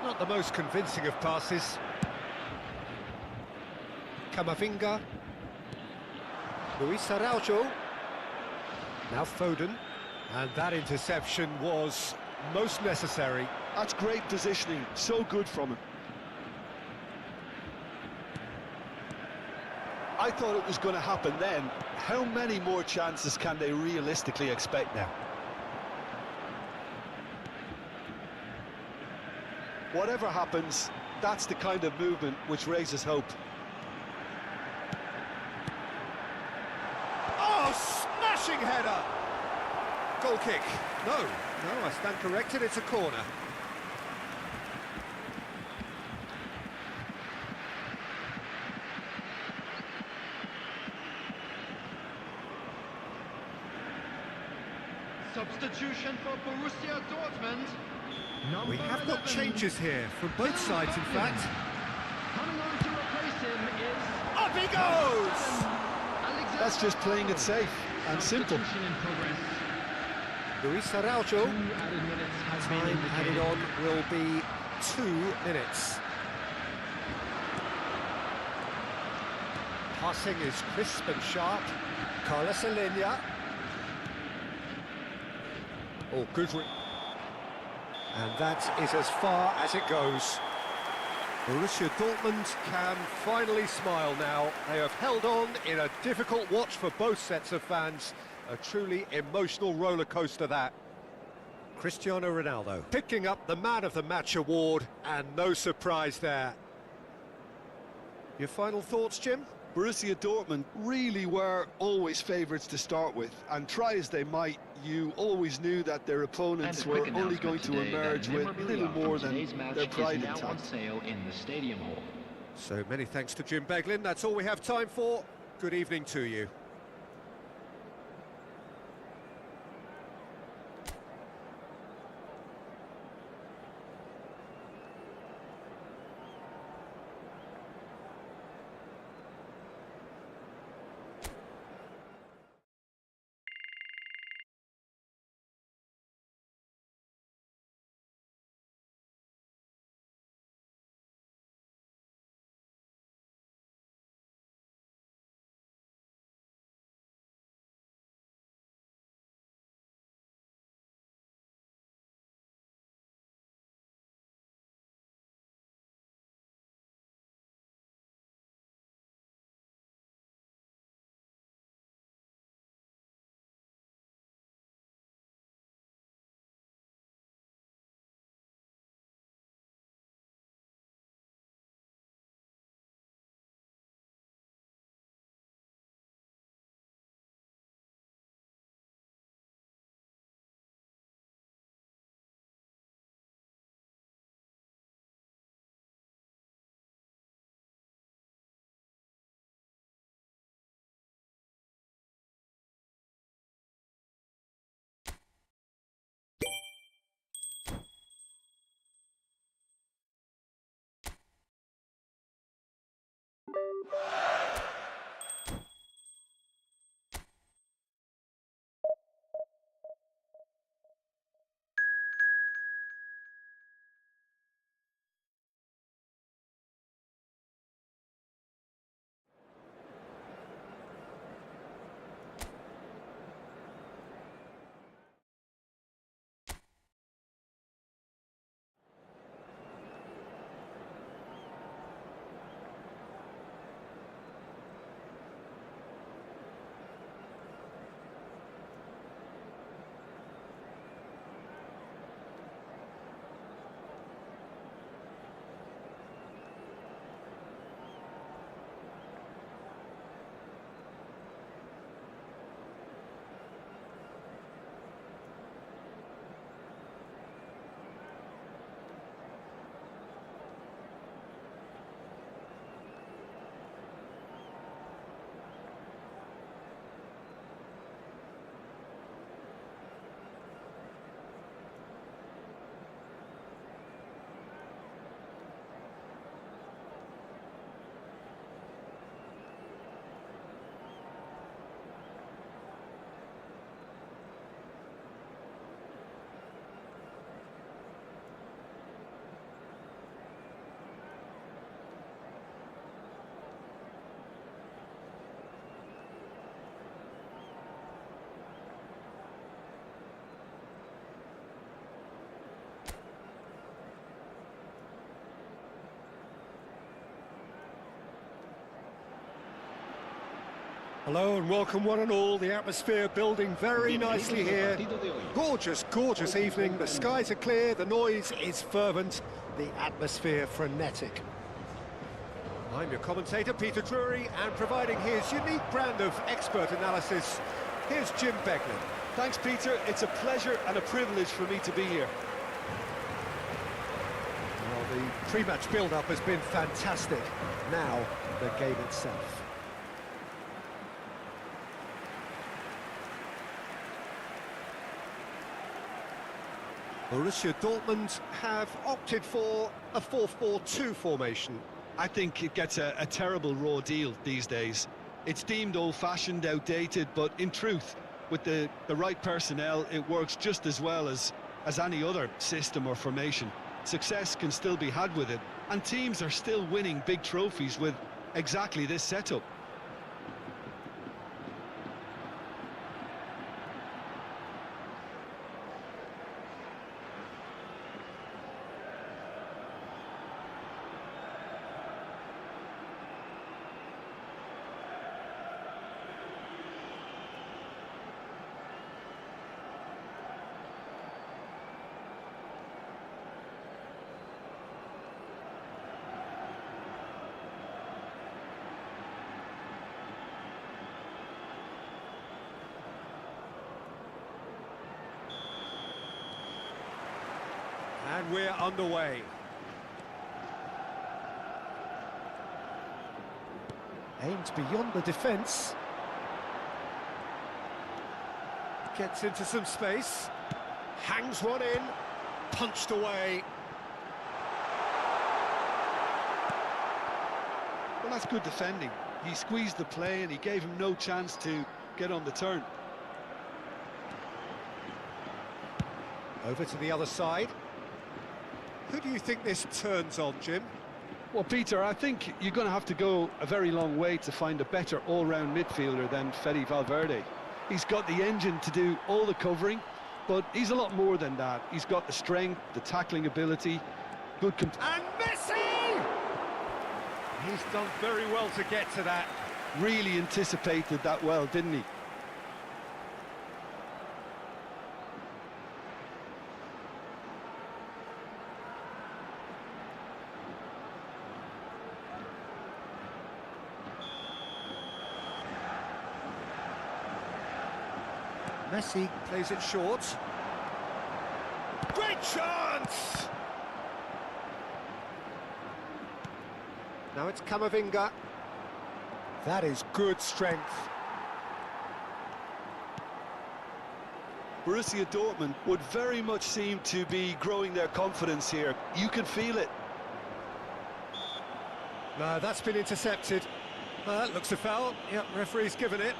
Not the most convincing of passes. Camavinga. Luis Araujo. Now Foden. And that interception was most necessary. That's great positioning, so good from him. I thought it was going to happen then. How many more chances can they realistically expect now? Whatever happens, that's the kind of movement which raises hope. Oh, smashing header! Goal kick. No, I stand corrected, it's a corner. Substitution for Borussia Dortmund. We have got changes here from both sides, in fact. Coming on to replace him is... Up he goes! That's just playing it safe and simple. Substitution in progress. Luis Araujo. 2 added minutes has been Time added indicated. on will be 2 minutes. Passing is crisp and sharp. Carlos Alenia. Oh, good. And that is as far as it goes. Borussia Dortmund can finally smile now. They have held on in a difficult watch for both sets of fans. A truly emotional roller coaster, that. Cristiano Ronaldo picking up the Man of the Match award, and no surprise there. Your final thoughts, Jim? Borussia Dortmund really were always favourites to start with, and try as they might, you always knew that their opponents were only going to emerge with little more than their pride now on intact. sale in the stadium hall. So many thanks to Jim Beglin. That's all we have time for. Good evening to you. Hello and welcome one and all. The atmosphere building very nicely here. Gorgeous, gorgeous evening. The skies are clear, the noise is fervent, the atmosphere frenetic. I'm your commentator, Peter Drury, and providing his unique brand of expert analysis, here's Jim Beglin. Thanks, Peter. It's a pleasure and a privilege for me to be here. Well, the pre-match build-up has been fantastic. Now, the game itself. Borussia Dortmund have opted for a 4-4-2 formation. I think it gets a terrible raw deal these days. It's deemed old-fashioned, outdated, but in truth, with the right personnel, it works just as well as any other system or formation. Success can still be had with it, and teams are still winning big trophies with exactly this setup. And we're underway. Aims beyond the defence. Gets into some space. Hangs one in. Punched away. Well, that's good defending. He squeezed the play and he gave him no chance to get on the turn. Over to the other side. Who do you think this turns on, Jim? Well, Peter, I think you're going to have to go a very long way to find a better all-round midfielder than 𝗟𝗑𝗩𝗘. He's got the engine to do all the covering, but he's a lot more than that. He's got the strength, the tackling ability, good... And Messi! He's done very well to get to that. Really anticipated that well, didn't he? Messi plays it short. Great chance! Now it's 𝗟𝗓𝗡𝗅𝗡. That is good strength. Borussia Dortmund would very much seem to be growing their confidence here. You can feel it. No, that's been intercepted. That looks a foul. Yep, referee's given it.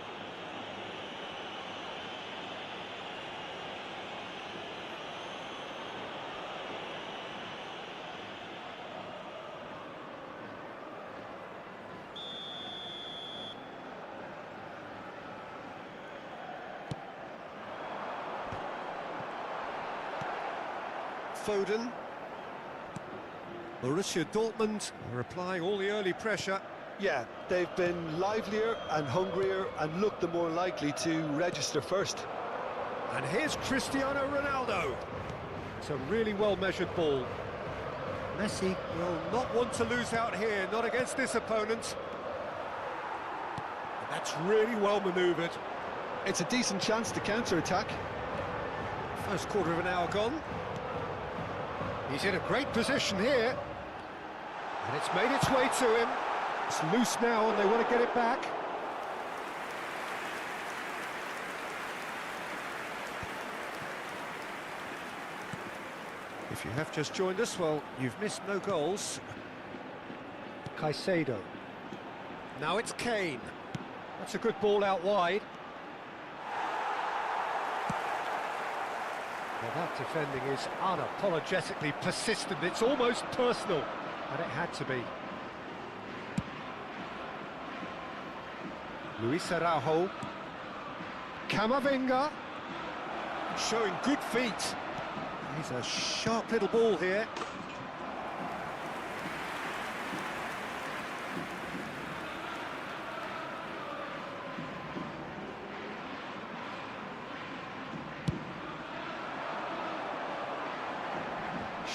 Foden. Borussia Dortmund are applying all the early pressure. Yeah, they've been livelier and hungrier and looked the more likely to register first. And here's Cristiano Ronaldo. It's a really well-measured ball. Messi will not want to lose out here, not against this opponent. And that's really well manoeuvred. It's a decent chance to counter-attack. First quarter of an hour gone. He's in a great position here. And it's made its way to him. It's loose now and they want to get it back. If you have just joined us, well, you've missed no goals. Caicedo. Now it's Kane. That's a good ball out wide. Well, that defending is unapologetically persistent. It's almost personal, and it had to be. Luis Araujo. 𝗟𝗓𝗡𝗅𝗡. Showing good feet. He's a sharp little ball here.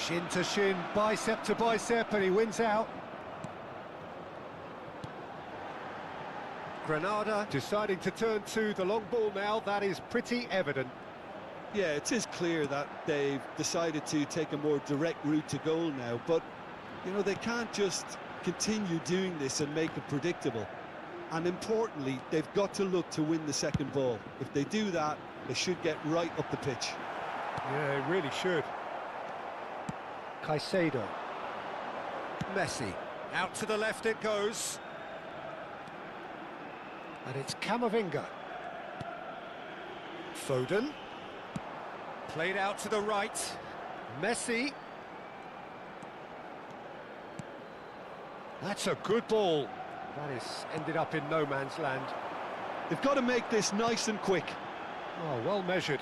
Shin to shin, bicep to bicep, and he wins out. Granada deciding to turn to the long ball now. That is pretty evident. Yeah, it is clear that they've decided to take a more direct route to goal now, but, you know, they can't just continue doing this and make it predictable. And importantly, they've got to look to win the second ball. If they do that, they should get right up the pitch. Yeah, it really should. Caicedo. Messi. Out to the left it goes. And it's 𝗟𝗓𝗩𝗘. Foden. Played out to the right. Messi. That's a good ball. That is ended up in no man's land. They've got to make this nice and quick. Oh, well measured.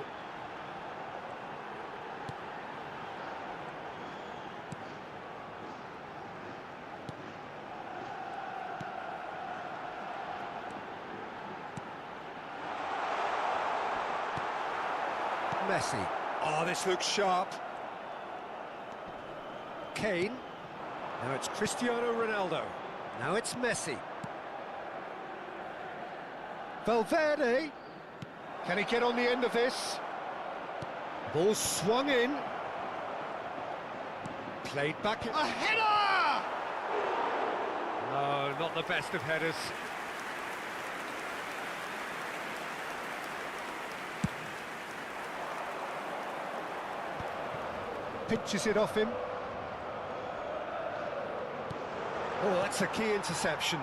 Messi. Oh, this looks sharp. Kane. Now it's Cristiano Ronaldo. Now it's Messi. Valverde. Can he get on the end of this? Ball swung in. Played back. A header! No, not the best of headers. Pitches it off him. Oh, that's a key interception.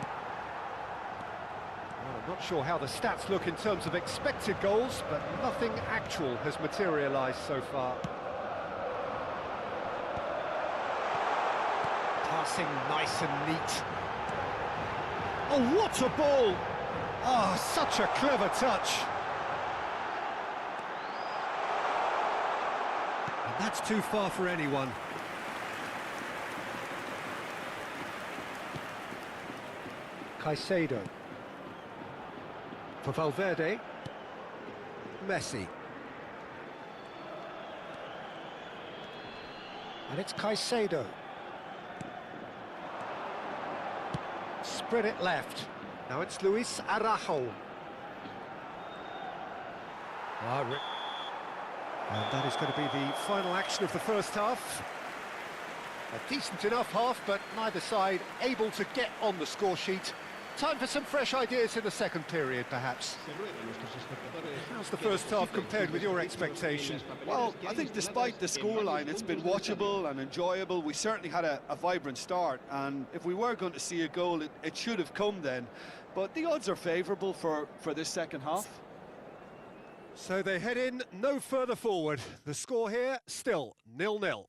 Well, I'm not sure how the stats look in terms of expected goals, but nothing actual has materialised so far. Passing nice and neat. Oh, what a ball! Oh, such a clever touch. And that's too far for anyone. Caicedo. For Valverde. Messi. And it's Caicedo. Spread it left. Now it's Luis Araujo. And that is going to be the final action of the first half. A decent enough half, but neither side able to get on the score sheet. Time for some fresh ideas in the second period, perhaps. How's the first half compared with your expectations? Well, I think despite the scoreline, it's been watchable and enjoyable. We certainly had a vibrant start, and if we were going to see a goal, it should have come then. But the odds are favourable for this second half. So they head in no further forward. The score here, still 0-0.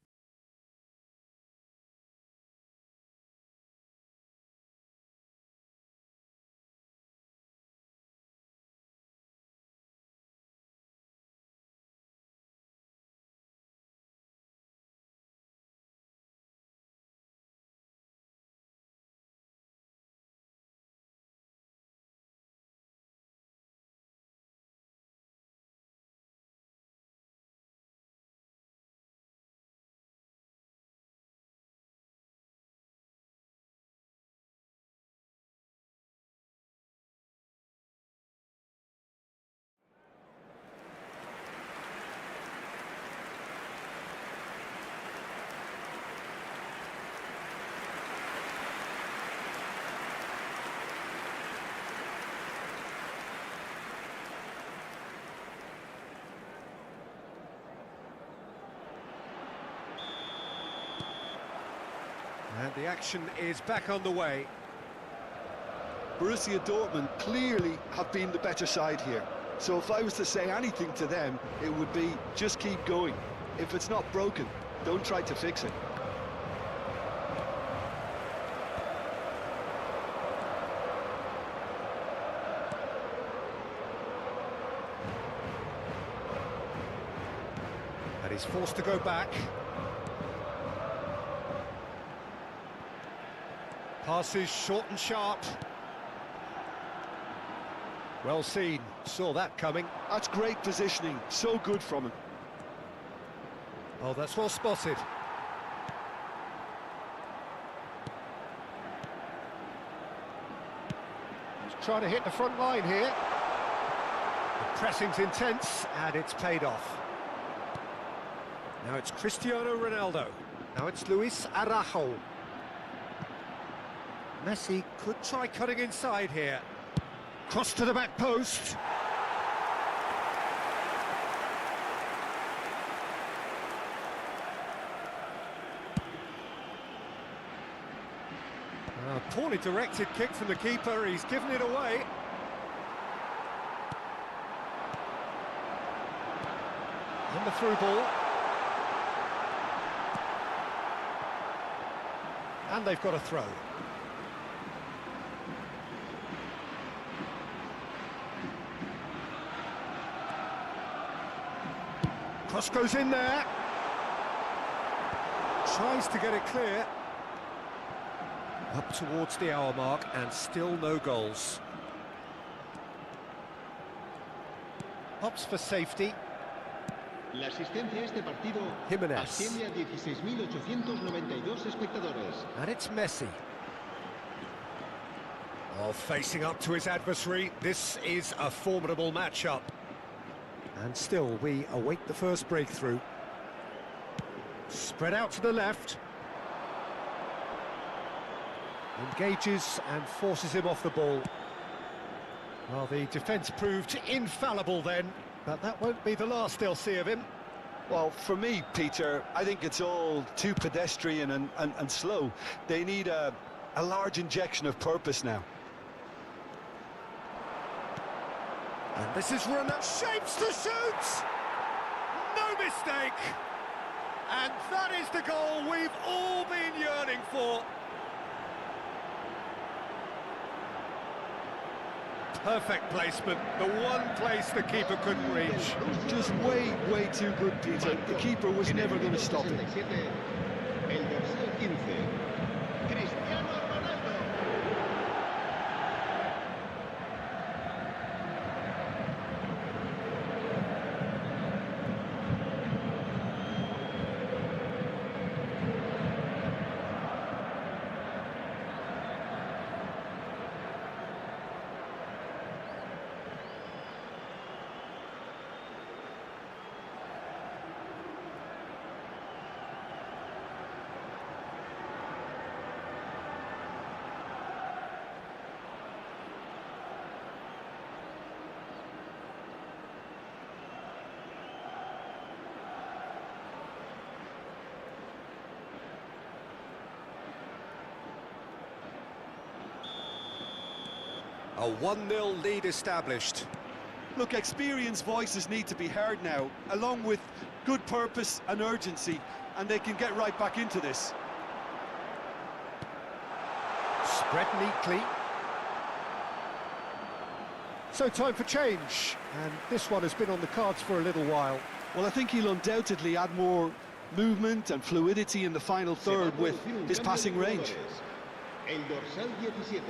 And the action is back on the way. Borussia Dortmund clearly have been the better side here. So if I was to say anything to them, it would be just keep going. If it's not broken, don't try to fix it. And he's forced to go back. Passes short and sharp. Well seen, saw that coming. That's great positioning, so good from him. Oh, that's well spotted. trying to hit the front line here. The pressing's intense, and it's paid off. Now it's Cristiano Ronaldo. Now it's Luis Araujo. Messi could try cutting inside here. Cross to the back post. Poorly directed kick from the keeper, he's given it away. And the through ball. And they've got a throw. Cross goes in there. Tries to get it clear. Up towards the hour mark, and still no goals. Opts for safety. La asistencia a este partido Jimenez. asciende a 16.892 espectadores. And it's Messi. Oh, facing up to his adversary, this is a formidable matchup. And still, we await the first breakthrough. Spread out to the left. Engages and forces him off the ball. Well, the defence proved infallible then, but that won't be the last they'll see of him. Well, for me, Peter, I think it's all too pedestrian and slow. They need a large injection of purpose now. And this is Ronaldo. Shapes to shoot! No mistake! And that is the goal we've all been yearning for. Perfect placement, the one place the keeper couldn't reach. Just way too good, Peter. The keeper was never going to stop it. El dorsal 15, Cristiano Ronaldo. A 1-0 lead established. Look, experienced voices need to be heard now, along with good purpose and urgency, and they can get right back into this. Spread neatly. So time for change, and this one has been on the cards for a little while. Well, I think he'll undoubtedly add more movement and fluidity in the final third with his passing range. El dorsal 17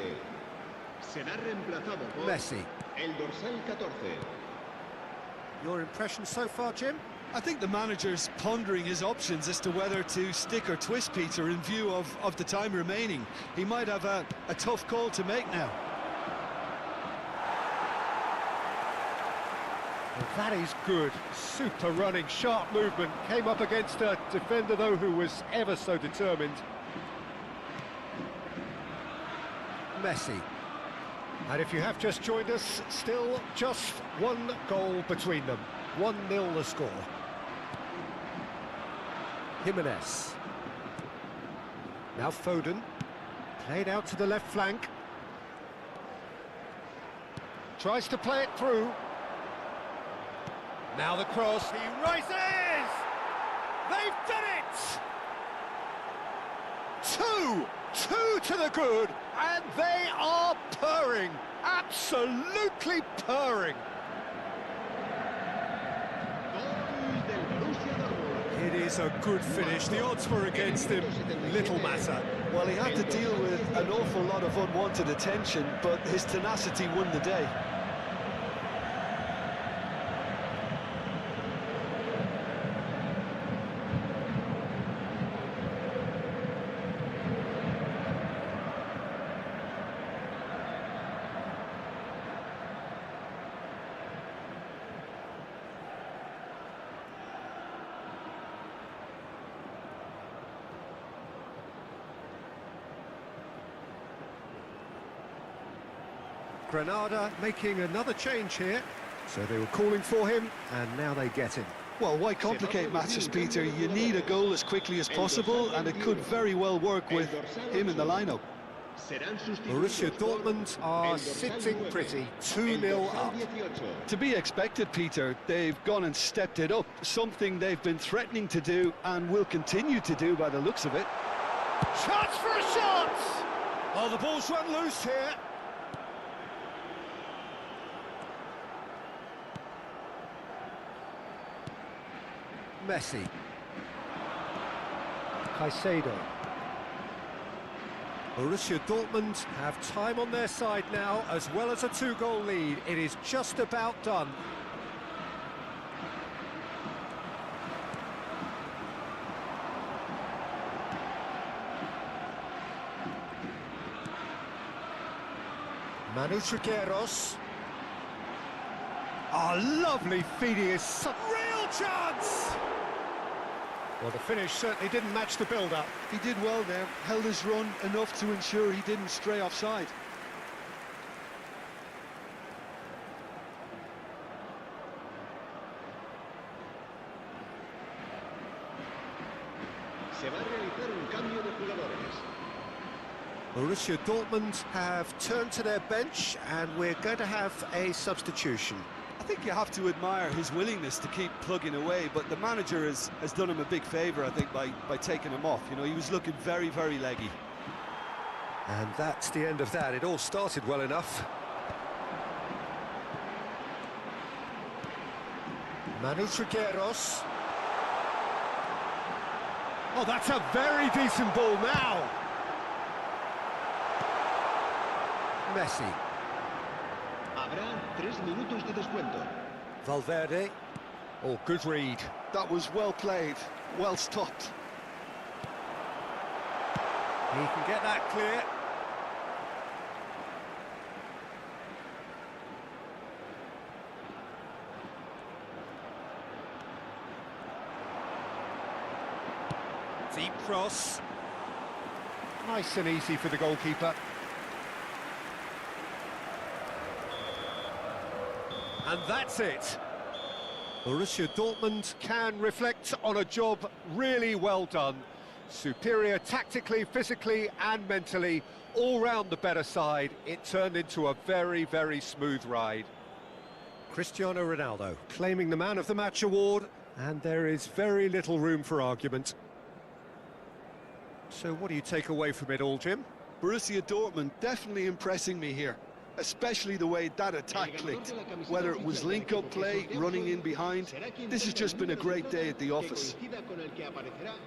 será reemplazado por Messi. el dorsal 14. Your impression so far, Jim? I think the manager's pondering his options as to whether to stick or twist, Peter, in view of the time remaining. He might have a tough call to make now. Well, that is good. Super running, sharp movement. Came up against a defender, though, who was ever so determined. Messi. And if you have just joined us, still just one goal between them. 1-0 the score. Jimenez. Now Foden. Played out to the left flank. Tries to play it through. Now the cross. He rises! They've done it! Two to the good, and they are purring. Absolutely purring. It is a good finish. The odds were against him. Little matter. Well, he had to deal with an awful lot of unwanted attention, but his tenacity won the day. Granada making another change here. So they were calling for him, and now they get him. Well, why complicate matters, Peter? You need a goal as quickly as possible, and it could very well work with him in the lineup. Borussia Dortmund are sitting pretty, 2-0 up. To be expected, Peter. They've gone and stepped it up, something they've been threatening to do and will continue to do by the looks of it. Chance for a shot! Oh, the ball's run loose here. Messi. Caicedo. Borussia Dortmund have time on their side now, as well as a 2-goal lead. It is just about done. Manu Trigueros. Oh, lovely feeding is real chance! Well, the finish certainly didn't match the build-up. He did well there, held his run enough to ensure he didn't stray offside. Se va a realizar un cambio de jugadores. Borussia Dortmund have turned to their bench, and we're going to have a substitution. I think you have to admire his willingness to keep plugging away, but the manager has done him a big favour, I think, by taking him off. You know, he was looking very, very leggy. And that's the end of that. It all started well enough. Manu Trigueros. Oh, that's a very decent ball now. Messi. Habrá 3 minutos de descuento. Valverde. Oh, good read. That was well played, well stopped. He can get that clear. Deep cross. Nice and easy for the goalkeeper. And that's it. Borussia Dortmund can reflect on a job really well done. Superior tactically, physically and mentally, all round the better side. It turned into a very, very smooth ride. Cristiano Ronaldo claiming the Man of the Match award, and there is very little room for argument. So what do you take away from it all, Jim? Borussia Dortmund definitely impressing me here, especially the way that attack clicked. Whether it was link-up play, running in behind, this has just been a great day at the office.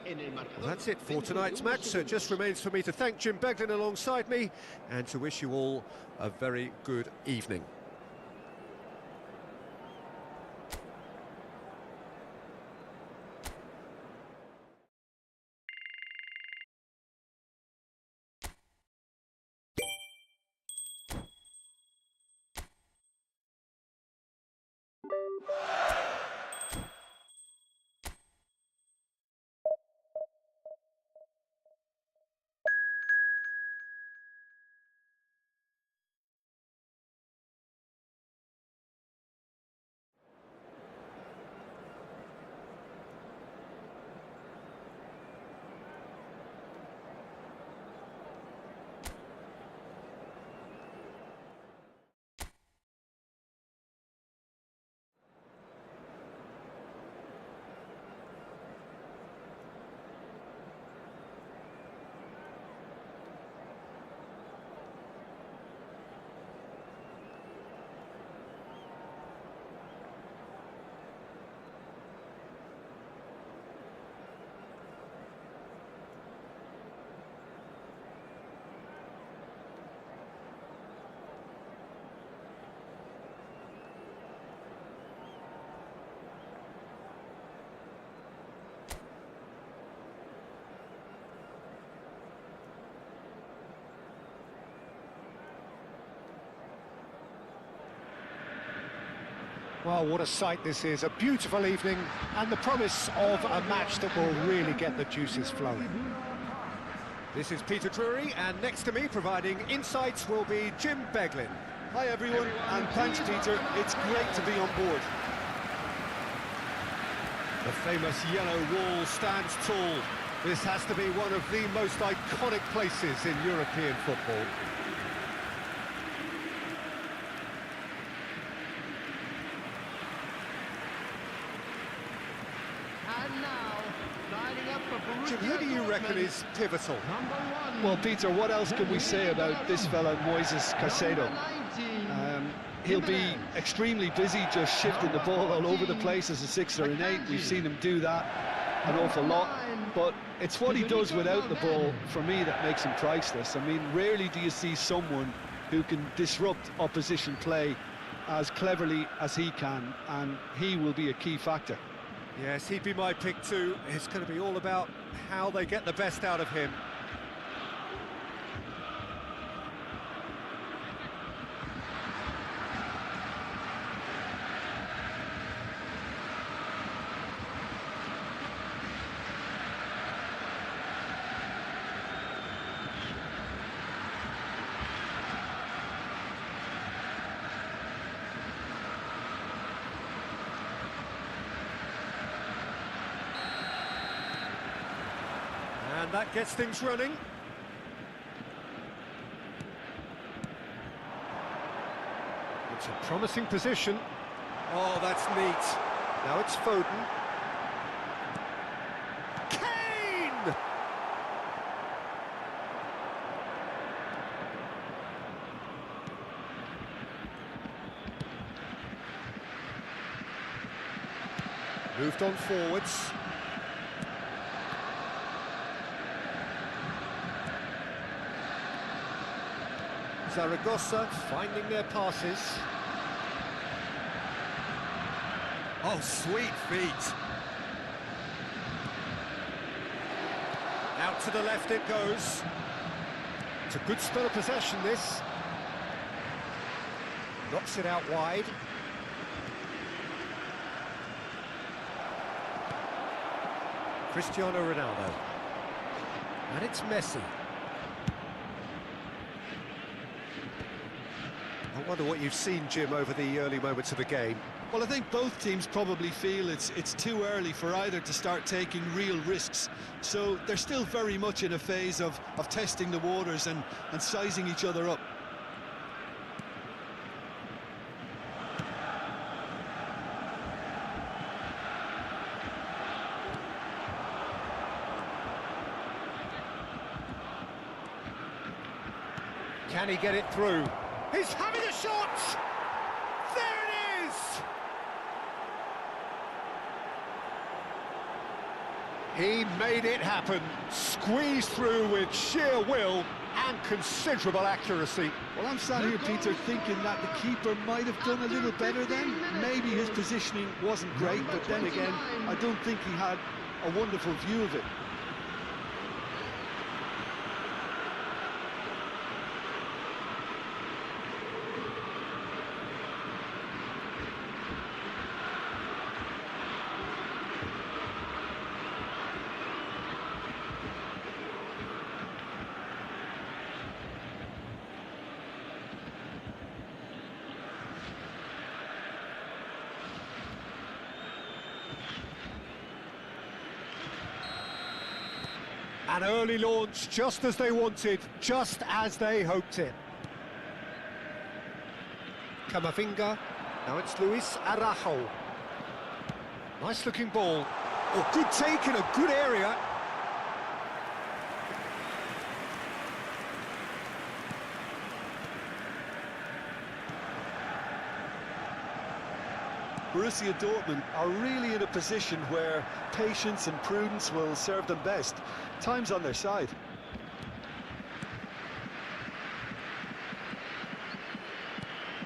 Well, that's it for tonight's match, so it just remains for me to thank Jim Beglin alongside me and to wish you all a very good evening. Well, what a sight this is, a beautiful evening and the promise of a match that will really get the juices flowing. This is Peter Drury, and next to me providing insights will be Jim Beglin. Hi everyone, and thanks Peter, it's great to be on board. The famous yellow wall stands tall. This has to be one of the most iconic places in European football. And now, lining up for Borussia Jim, who do you reckon Dortmund, is pivotal? number 1. Well Peter, what else can we say about this fella, Moises Caicedo? He'll be extremely busy just shifting the ball all over the place as a 6 or an 8. We've seen him do that an awful lot, but it's what he does without the ball, for me, that makes him priceless. I mean, rarely do you see someone who can disrupt opposition play as cleverly as he can, and he will be a key factor. Yes, he'd be my pick too. It's going to be all about how they get the best out of him. And that gets things running. It's a promising position. Oh, that's neat. Now it's Foden. Kane! Moved on forwards. Zaragoza finding their passes. Oh, sweet feet. Out to the left it goes. It's a good spell of possession, this. Knocks it out wide. Cristiano Ronaldo. And it's Messi. I wonder what you've seen, Jim, over the early moments of the game. Well, I think both teams probably feel it's too early for either to start taking real risks. So they're still very much in a phase of testing the waters and sizing each other up. Can he get it through? He's having a shot! There it is! He made it happen, squeezed through with sheer will and considerable accuracy. Well, I'm sat here, Peter, thinking that the keeper might have done a little better then. Maybe his positioning wasn't great, but then again, I don't think he had a wonderful view of it. An early launch, just as they wanted, just as they hoped it. Camavinga, now it's Luis Araujo. Nice looking ball. Oh, good take in a good area. Borussia Dortmund are really in a position where patience and prudence will serve them best. Time's on their side.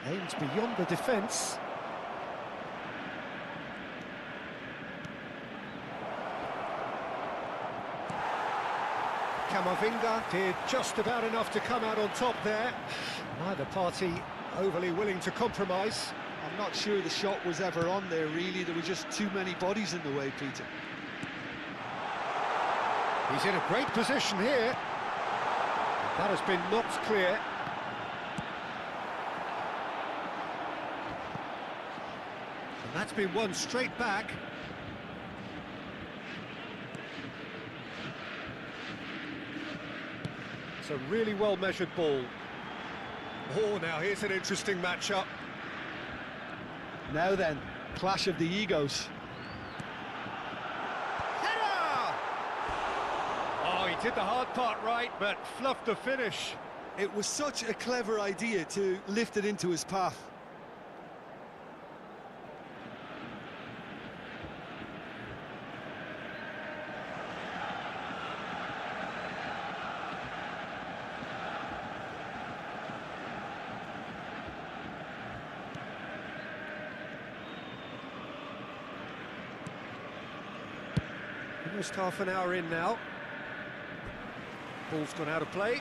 Aims beyond the defence. Camavinga did just about enough to come out on top there. Neither party overly willing to compromise. I'm not sure the shot was ever on there, really. There were just too many bodies in the way, Peter. He's in a great position here. That has been knocked clear. And that's been won straight back. It's a really well-measured ball. Oh, now here's an interesting matchup. Now then, clash of the egos. Header! Oh, he did the hard part right, but fluffed the finish. It was such a clever idea to lift it into his path. Almost half an hour in now. Ball's gone out of play.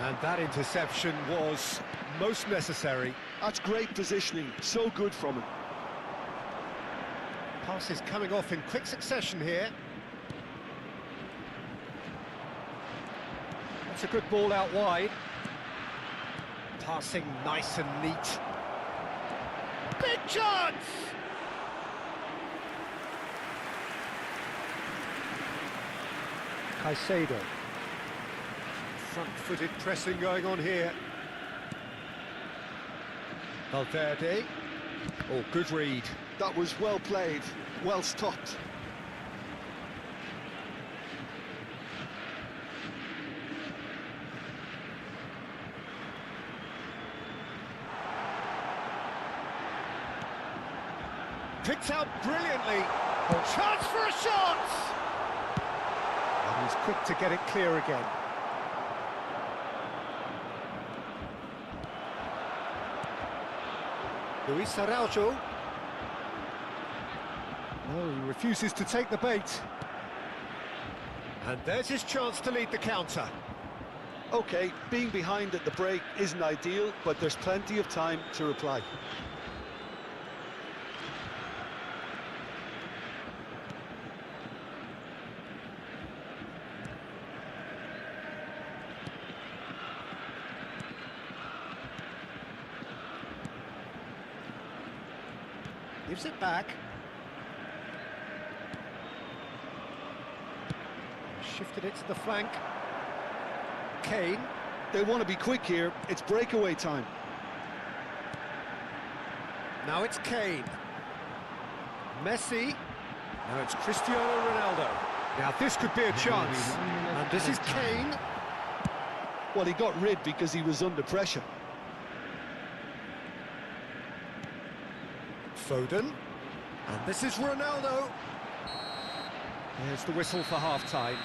And that interception was most necessary. That's great positioning, so good from him. Passes coming off in quick succession here. That's a good ball out wide. Passing nice and neat. Big chance! 𝗟𝗓𝗓. Front-footed pressing going on here. Valverde. Oh, good read. That was well played, well stopped. Picked out brilliantly. Chance for a shot! And he's quick to get it clear again. Luis Araujo. No, he refuses to take the bait. And there's his chance to lead the counter. Okay, being behind at the break isn't ideal, but there's plenty of time to reply. Gives it back. Shifted it to the flank. Kane. They want to be quick here. It's breakaway time. Now it's Kane. Messi. Now it's Cristiano Ronaldo. Now this could be a chance. And this is Kane. Well, he got rid because he was under pressure. Foden. And this is Ronaldo. There's the whistle for half-time.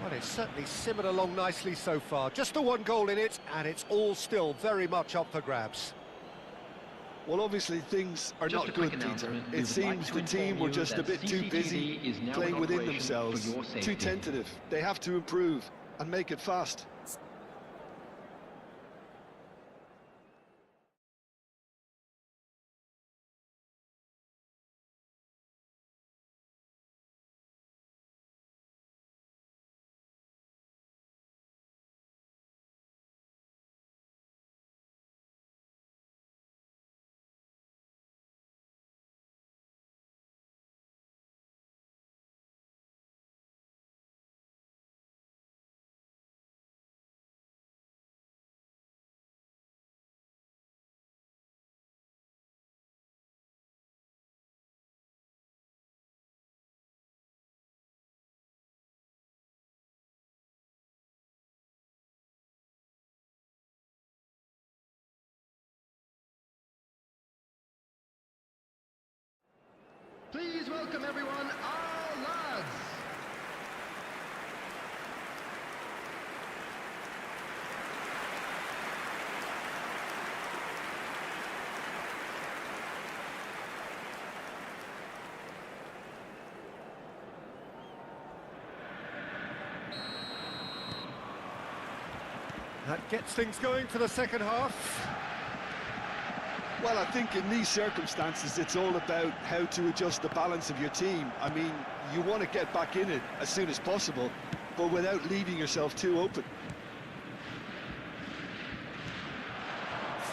Well, it's certainly simmered along nicely so far. Just the one goal in it, and it's all still very much up for grabs. Well, obviously things are not good, Peter. It seems the team were just a bit too busy playing within themselves, too tentative. They have to improve and make it fast. Please welcome everyone, our lads. That gets things going for the second half. Well, I think in these circumstances, it's all about how to adjust the balance of your team. I mean, you want to get back in it as soon as possible, but without leaving yourself too open.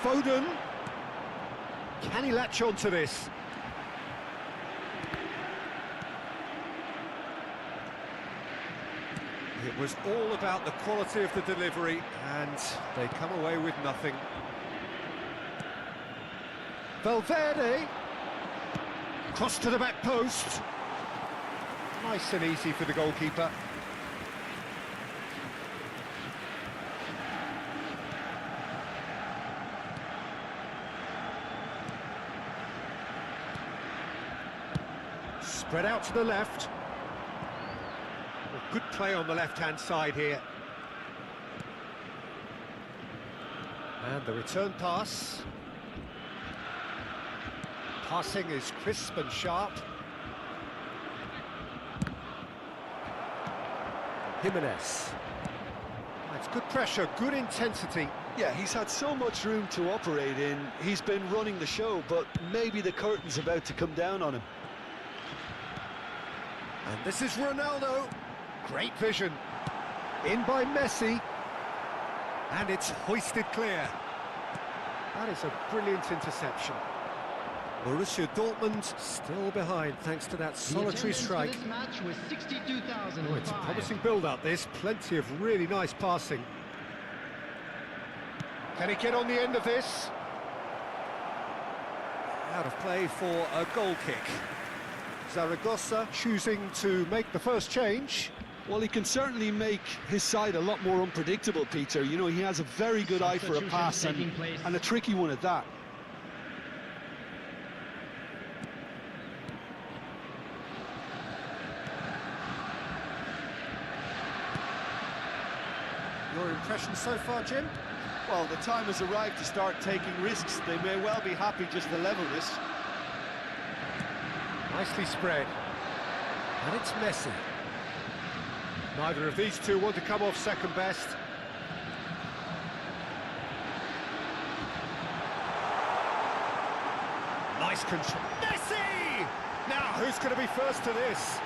Foden. Can he latch on to this? It was all about the quality of the delivery, and they come away with nothing. Valverde. Cross to the back post. Nice and easy for the goalkeeper. Spread out to the left. Well, good play on the left-hand side here. And the return pass. Passing is crisp and sharp. Jimenez. It's good pressure, good intensity. Yeah, he's had so much room to operate in. He's been running the show, but maybe the curtain's about to come down on him. And this is Ronaldo. Great vision. In by Messi. And it's hoisted clear. That is a brilliant interception. Borussia Dortmund still behind thanks to that solitary strike. This match was 62,000. Oh, it's a promising build-up, this. Plenty of really nice passing. Can he get on the end of this? Out of play for a goal kick. Zaragoza choosing to make the first change. Well, he can certainly make his side a lot more unpredictable, Peter. You know, he has a very good eye for a pass and a tricky one at that. Your impression so far, Jim? Well, the time has arrived to start taking risks. They may well be happy just to level this. Nicely spread. And it's Messi. Neither of these two want to come off second best. Nice control. Messi! Now, who's going to be first to this?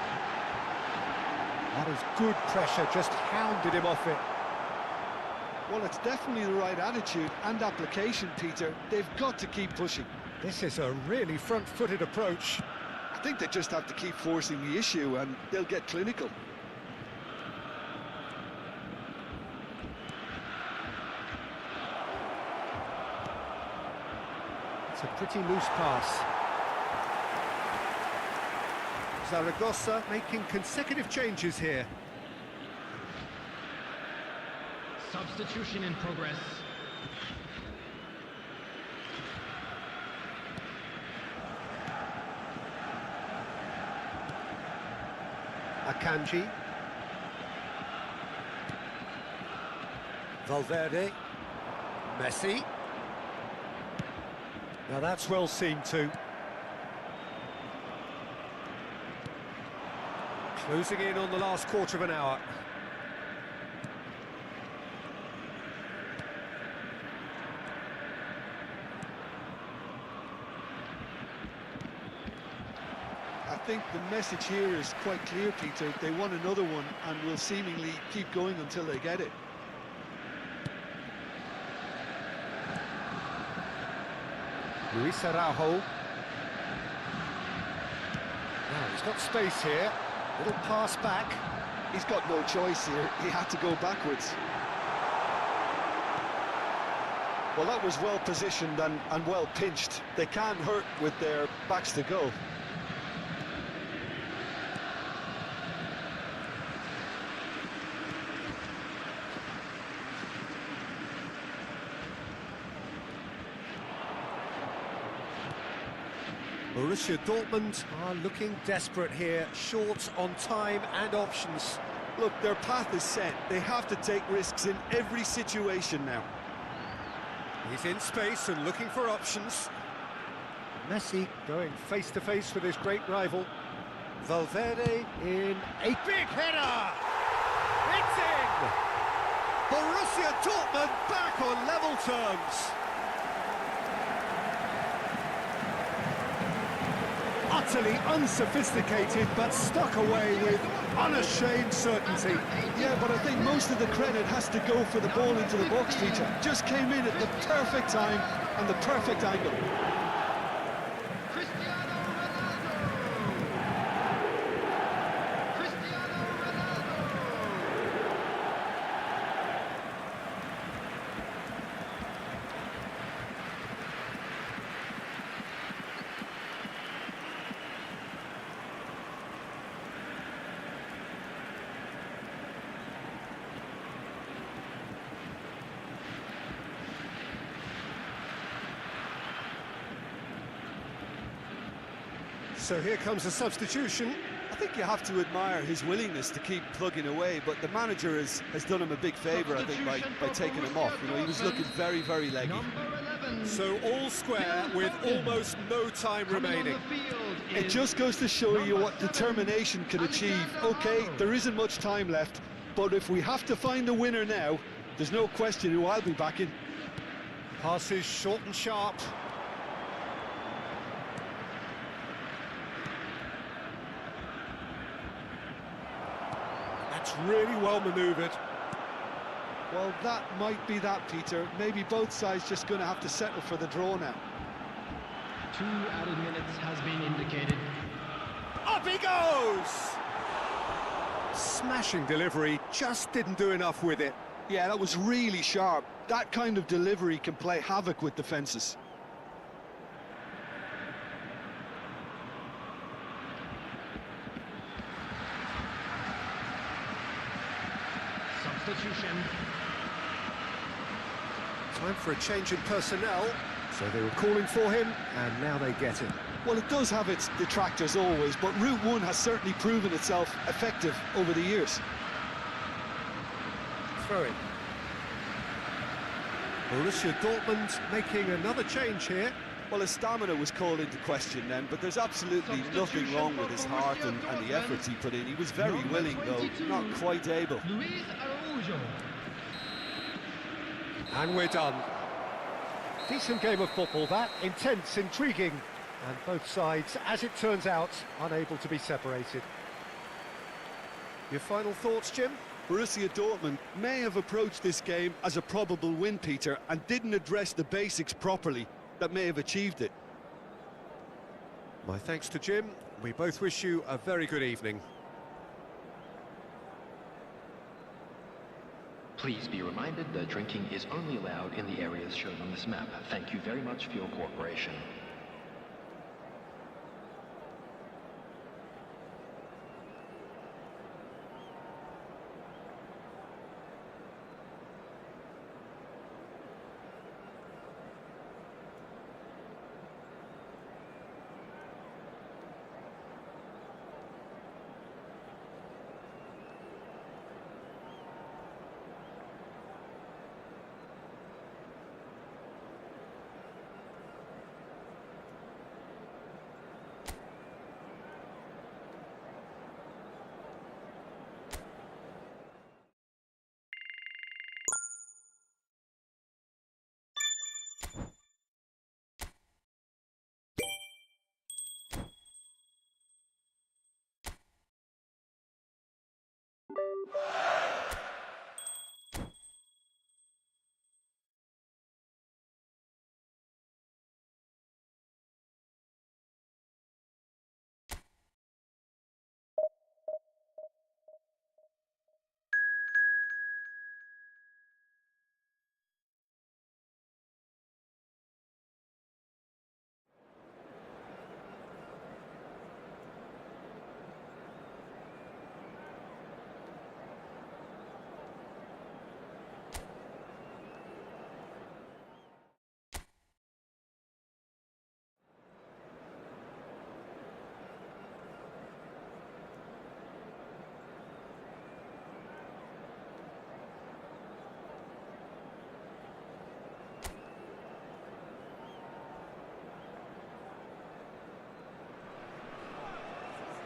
That is good pressure, just hounded him off it. Well, it's definitely the right attitude and application, Peter. They've got to keep pushing. This is a really front-footed approach. I think they just have to keep forcing the issue and they'll get clinical. It's a pretty loose pass. Zaragoza making consecutive changes here. Substitution in progress. Akanji. Valverde. Messi. Now that's well seen too. Closing in on the last quarter of an hour. I think the message here is quite clear, Peter. They want another one and will seemingly keep going until they get it. Luis Araujo. Now he's got space here. Little pass back. He's got no choice here. He had to go backwards. Well, that was well positioned and well pinched. They can't hurt with their backs to goal. Borussia Dortmund are looking desperate here, short on time and options. Look, their path is set. They have to take risks in every situation now. He's in space and looking for options. Messi going face-to-face with his great rival. Valverde in a big header! It's in! Borussia Dortmund back on level terms. utterly unsophisticated, but stuck away with unashamed certainty. Yeah, but I think most of the credit has to go for the ball into the box, Peter. Just came in at the perfect time and the perfect angle. So here comes a substitution. I think you have to admire his willingness to keep plugging away, but the manager has done him a big favour, I think, by taking him off. You know, he was looking very, very leggy. So all square with almost no time remaining. It just goes to show you what determination can achieve. Okay, there isn't much time left, but if we have to find a winner now, there's no question who I'll be backing. Passes short and sharp. That's really well manoeuvred. Well, that might be that, Peter. Maybe both sides just going to have to settle for the draw now. 2 added minutes has been indicated. Up he goes! Smashing delivery, just didn't do enough with it. Yeah, that was really sharp. That kind of delivery can play havoc with defences. Substitution. Time for a change in personnel. So they were calling for him, and now they get him. Well, it does have its detractors always, but Route 1 has certainly proven itself effective over the years. Throw in. Borussia Dortmund making another change here. Well, his stamina was called into question then, but there's absolutely nothing wrong with his heart and the efforts he put in. He was very willing, though, not quite able. And we're done. Decent game of football, that. Intense, intriguing. And both sides, as it turns out, unable to be separated. Your final thoughts, Jim? Borussia Dortmund may have approached this game as a probable win, Peter, and didn't address the basics properly that may have achieved it. My thanks to Jim. We both wish you a very good evening. Please be reminded that drinking is only allowed in the areas shown on this map. Thank you very much for your cooperation.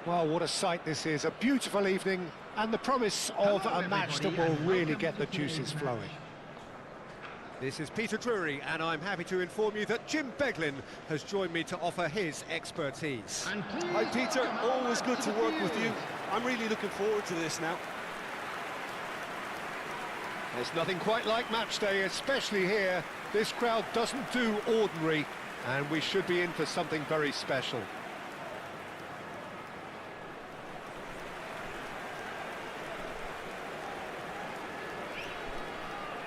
Well, what a sight this is. A beautiful evening and the promise of a match that will really get the juices flowing. This is Peter Drury, and I'm happy to inform you that Jim Beglin has joined me to offer his expertise. And please Hi, Peter. welcome our Always good lads to the work with field. you. I'm really looking forward to this now. There's nothing quite like match day, especially here. This crowd doesn't do ordinary, and we should be in for something very special.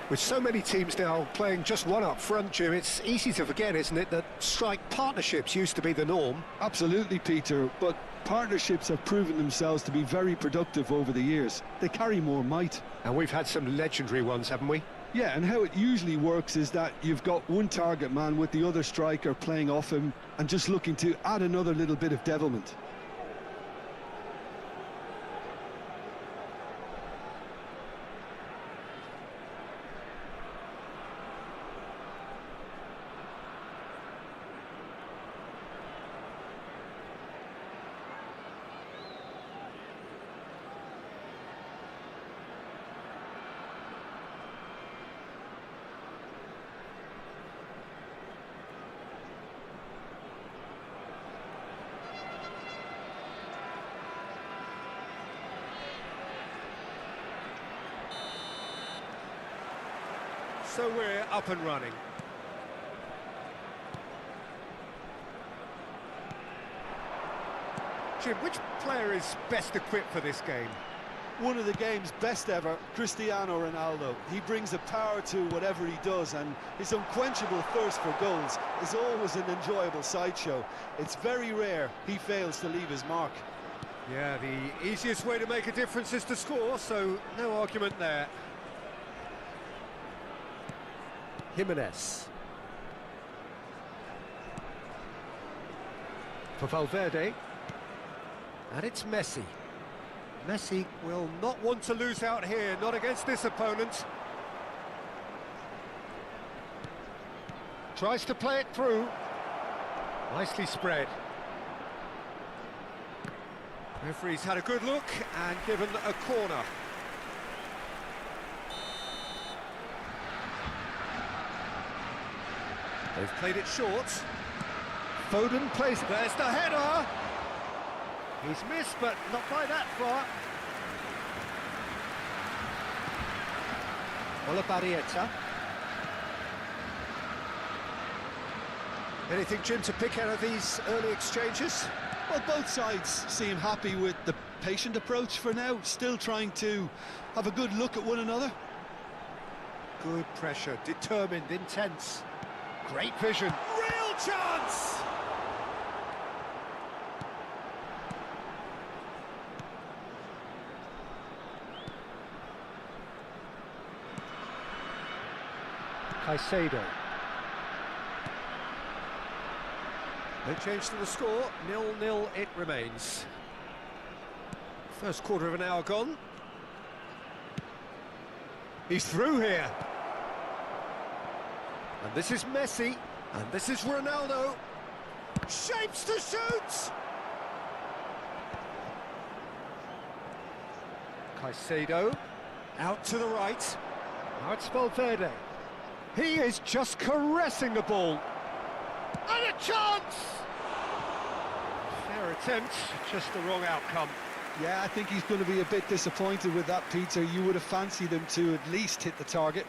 With so many teams now playing just one up front, Jim, it's easy to forget, isn't it, that strike partnerships used to be the norm. Absolutely, Peter, but partnerships have proven themselves to be very productive over the years. They carry more might. And we've had some legendary ones, haven't we? Yeah, and how it usually works is that you've got one target man with the other striker playing off him and just looking to add another little bit of devilment. So we're up and running. Jim, which player is best equipped for this game? One of the game's best ever, Cristiano Ronaldo. He brings a power to whatever he does, and his unquenchable thirst for goals is always an enjoyable sideshow. It's very rare he fails to leave his mark. Yeah, the easiest way to make a difference is to score, so no argument there. Jimenez. For Valverde. And it's Messi. Messi will not want to lose out here, not against this opponent. Tries to play it through. Nicely spread. Referee's had a good look and given a corner. They've played it short. Foden plays it. There's the header. He's missed, but not by that far. 𝗟𝗜𝗙𝗘. Anything, Jim, to pick out of these early exchanges? Well, both sides seem happy with the patient approach for now, still trying to have a good look at one another. Good pressure, determined, intense. Great vision. Real chance! Caicedo. No change to the score, 0-0 it remains. First quarter of an hour gone. He's through here. And this is Messi, and this is Ronaldo. Shapes to shoot! Caicedo, out to the right. Now it's Valverde. He is just caressing the ball. And a chance! Fair attempt, just the wrong outcome. Yeah, I think he's going to be a bit disappointed with that, Peter. You would have fancied him to at least hit the target.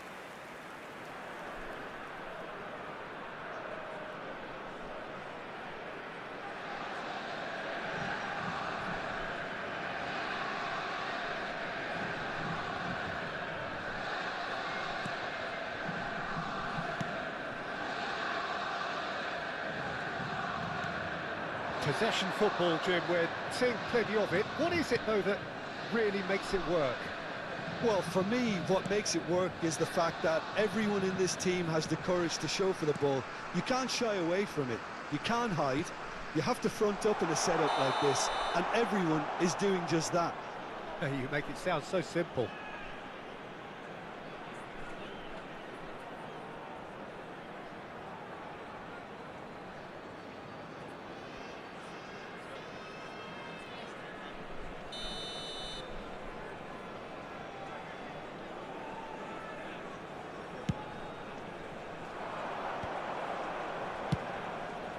Possession football, Jim, we're seeing plenty of it. What is it, though, that really makes it work? Well, for me, what makes it work is the fact that everyone in this team has the courage to show for the ball. You can't shy away from it. You can't hide. You have to front up in a setup like this, and everyone is doing just that. You make it sound so simple.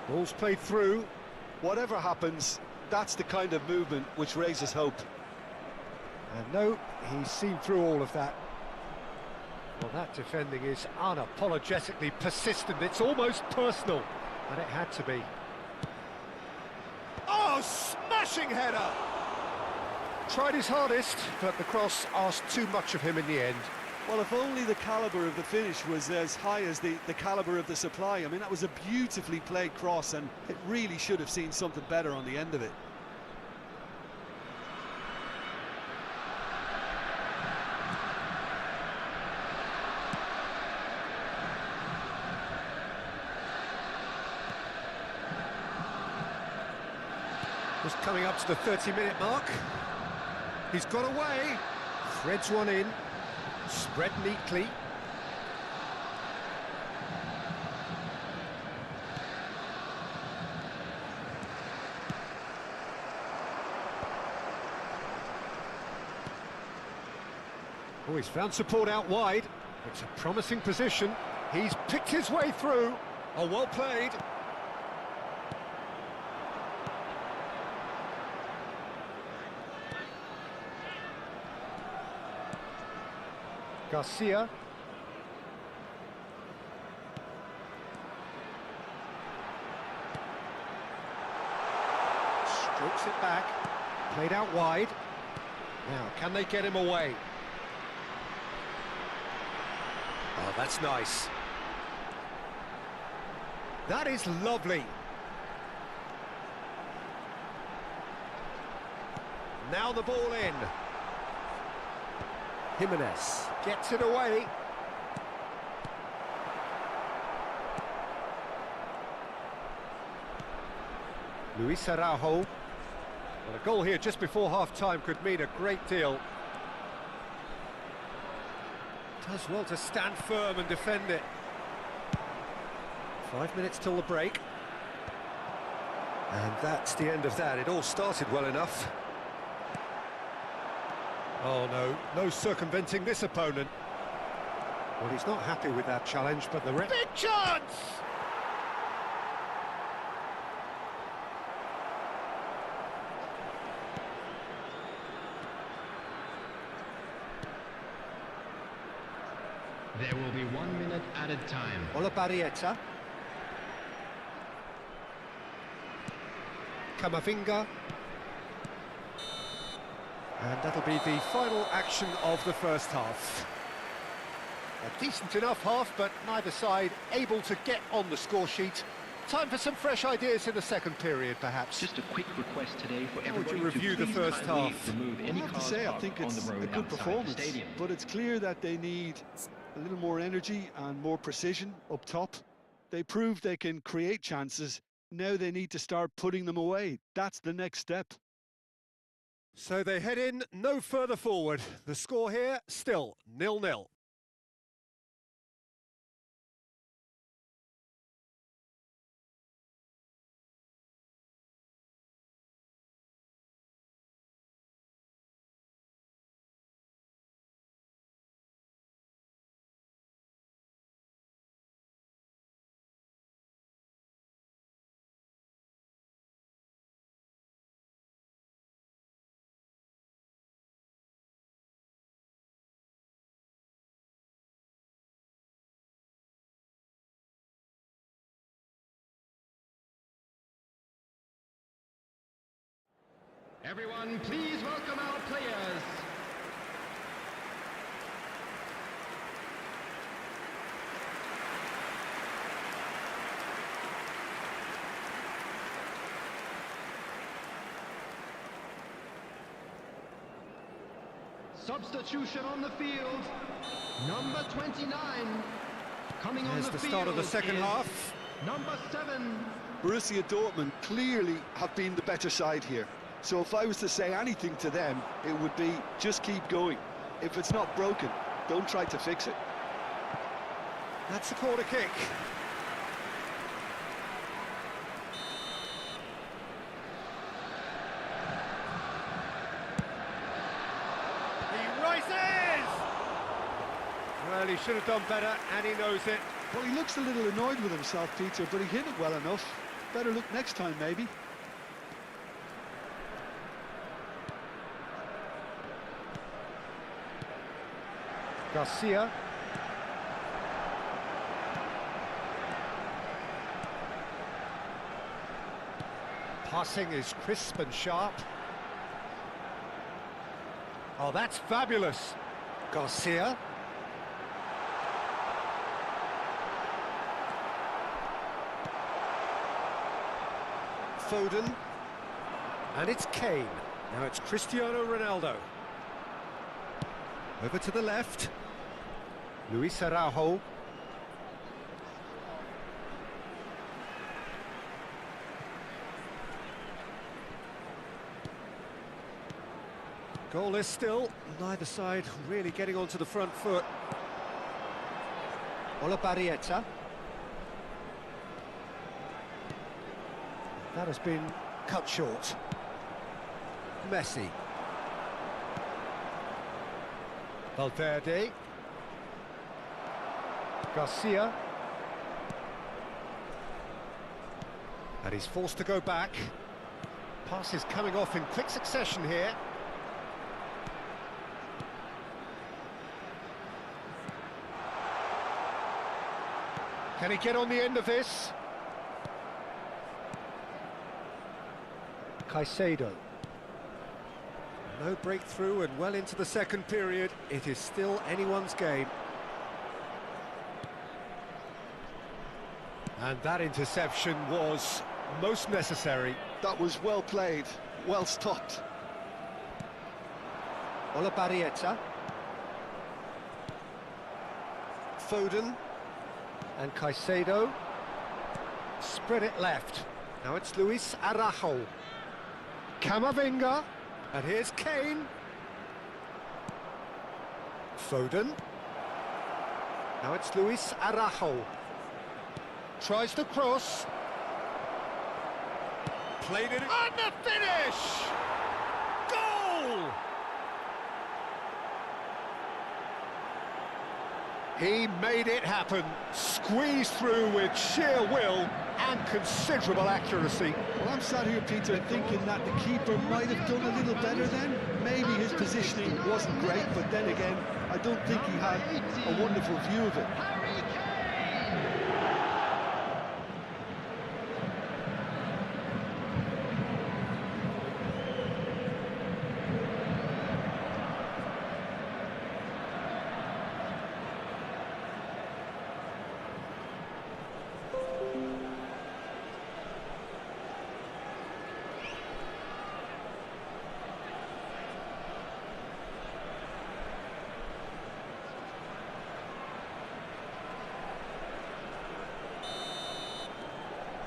Ball's played through. Whatever happens, that's the kind of movement which raises hope. And no, he's seen through all of that. Well, that defending is unapologetically persistent. It's almost personal, and it had to be. Oh, smashing header! Tried his hardest, but the cross asked too much of him in the end. Well, if only the calibre of the finish was as high as the calibre of the supply. I mean, that was a beautifully played cross, and it really should have seen something better on the end of it. Just coming up to the 30-minute mark. He's got away. Threads one in. Spread neatly. Oh, he's found support out wide. It's a promising position. He's picked his way through. Oh, well played. Garcia. Strokes it back. Played out wide. Now, can they get him away? Oh, that's nice. That is lovely. Now the ball in. Jimenez gets it away. Luis Araujo. Well, a goal here just before half-time could mean a great deal. Does well to stand firm and defend it. 5 minutes till the break. And that's the end of that. It all started well enough. Oh no, no circumventing this opponent. Well, he's not happy with that challenge, but the big chance! There will be 1 minute added time. 𝗟𝗑𝗩𝗘. Camavinga. And that'll be the final action of the first half. A decent enough half, but neither side able to get on the score sheet. Time for some fresh ideas in the second period, perhaps. Just a quick request today for How would everybody you review to the please first kindly half? remove I any have to cars say, I parked think on it's the road a good outside the performance, stadium. but it's clear that they need a little more energy and more precision up top. They proved they can create chances. Now they need to start putting them away. That's the next step. So they head in no further forward. The score here, still 0-0. Everyone, please welcome our players. Substitution on the field. Number 29. Coming on There's the the start of the field second is half. Number 7. Borussia Dortmund clearly have been the better side here. So if I was to say anything to them, it would be just keep going. If it's not broken, don't try to fix it. That's a corner kick. He rises! Well, he should have done better, and he knows it. Well, he looks a little annoyed with himself, Peter, but he hit it well enough. Better look next time, maybe. Garcia. Passing is crisp and sharp. Oh, that's fabulous. Garcia. Foden. And it's Kane. Now it's Cristiano Ronaldo. Over to the left. Luis Araujo. Goalless still, neither side really getting onto the front foot. 𝗟𝗑𝗩𝗘. That has been cut short. Messi. Valverde. Garcia. And he's forced to go back. Passes coming off in quick succession here. Can he get on the end of this? Caicedo. No breakthrough and well into the second period. It is still anyone's game. And that interception was most necessary. That was well played, well stopped. 𝗟𝗑𝗩𝗘. Foden. And Caicedo. Spread it left. Now it's Luis Araujo. Camavinga. And here's Kane. Foden. Now it's Luis Araujo. Tries to cross. Played it on the finish! Goal! He made it happen. Squeezed through with sheer will and considerable accuracy. Well, I'm sat here, Peter, thinking that the keeper might have done a little better then. Maybe his positioning wasn't great, but then again, I don't think he had a wonderful view of it.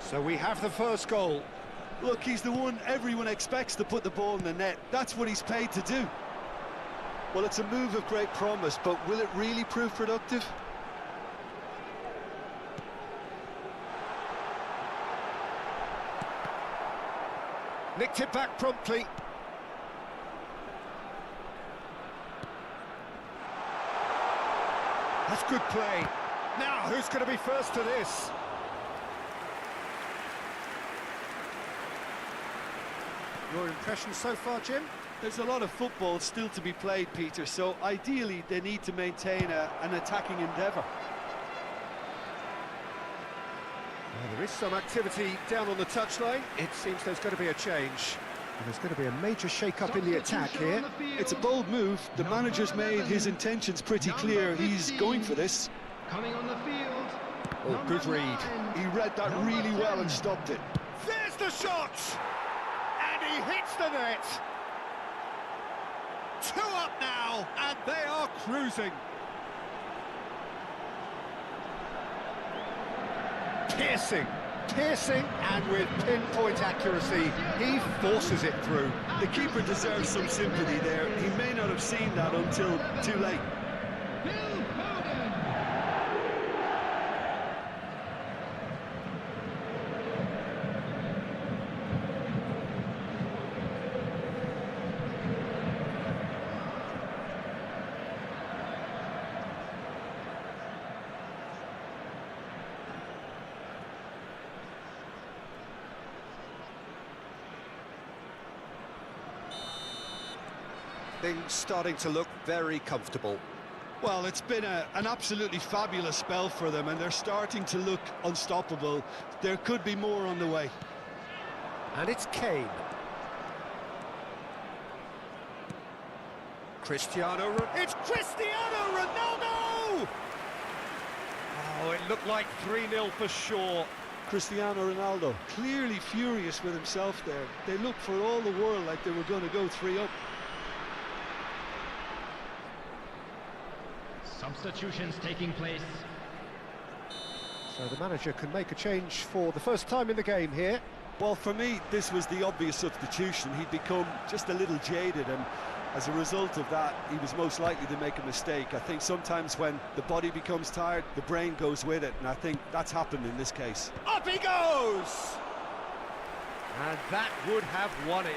So we have the first goal. Look, he's the one everyone expects to put the ball in the net. That's what he's paid to do. Well, it's a move of great promise, but will it really prove productive? Nicked it back promptly. That's good play. Now, who's going to be first to this? Your impression so far, Jim? There's a lot of football still to be played, Peter, so ideally they need to maintain an attacking endeavour. Well, there is some activity down on the touchline. It seems there's going to be a change. And there's going to be a major shake-up in the attack here. It's a bold move. The manager's made his intentions pretty clear. He's going for this. Coming on the field. Oh, good read. He read that really well and stopped it. There's the shot! And he hits the net! 2 up now, and they are cruising. Piercing, and with pinpoint accuracy, he forces it through. The keeper deserves some sympathy there. He may not have seen that until too late. Things starting to look very comfortable. Well, it's been an absolutely fabulous spell for them, and they're starting to look unstoppable. There could be more on the way. And it's Kane. It's Cristiano Ronaldo! Oh, it looked like 3-0 for sure. Cristiano Ronaldo, clearly furious with himself there. They looked for all the world like they were going to go 3-up. Substitutions taking place. So the manager can make a change for the first time in the game here. Well, for me, this was the obvious substitution. He'd become just a little jaded, and as a result of that, he was most likely to make a mistake. I think sometimes when the body becomes tired, the brain goes with it, and I think that's happened in this case. Up he goes! And that would have won it.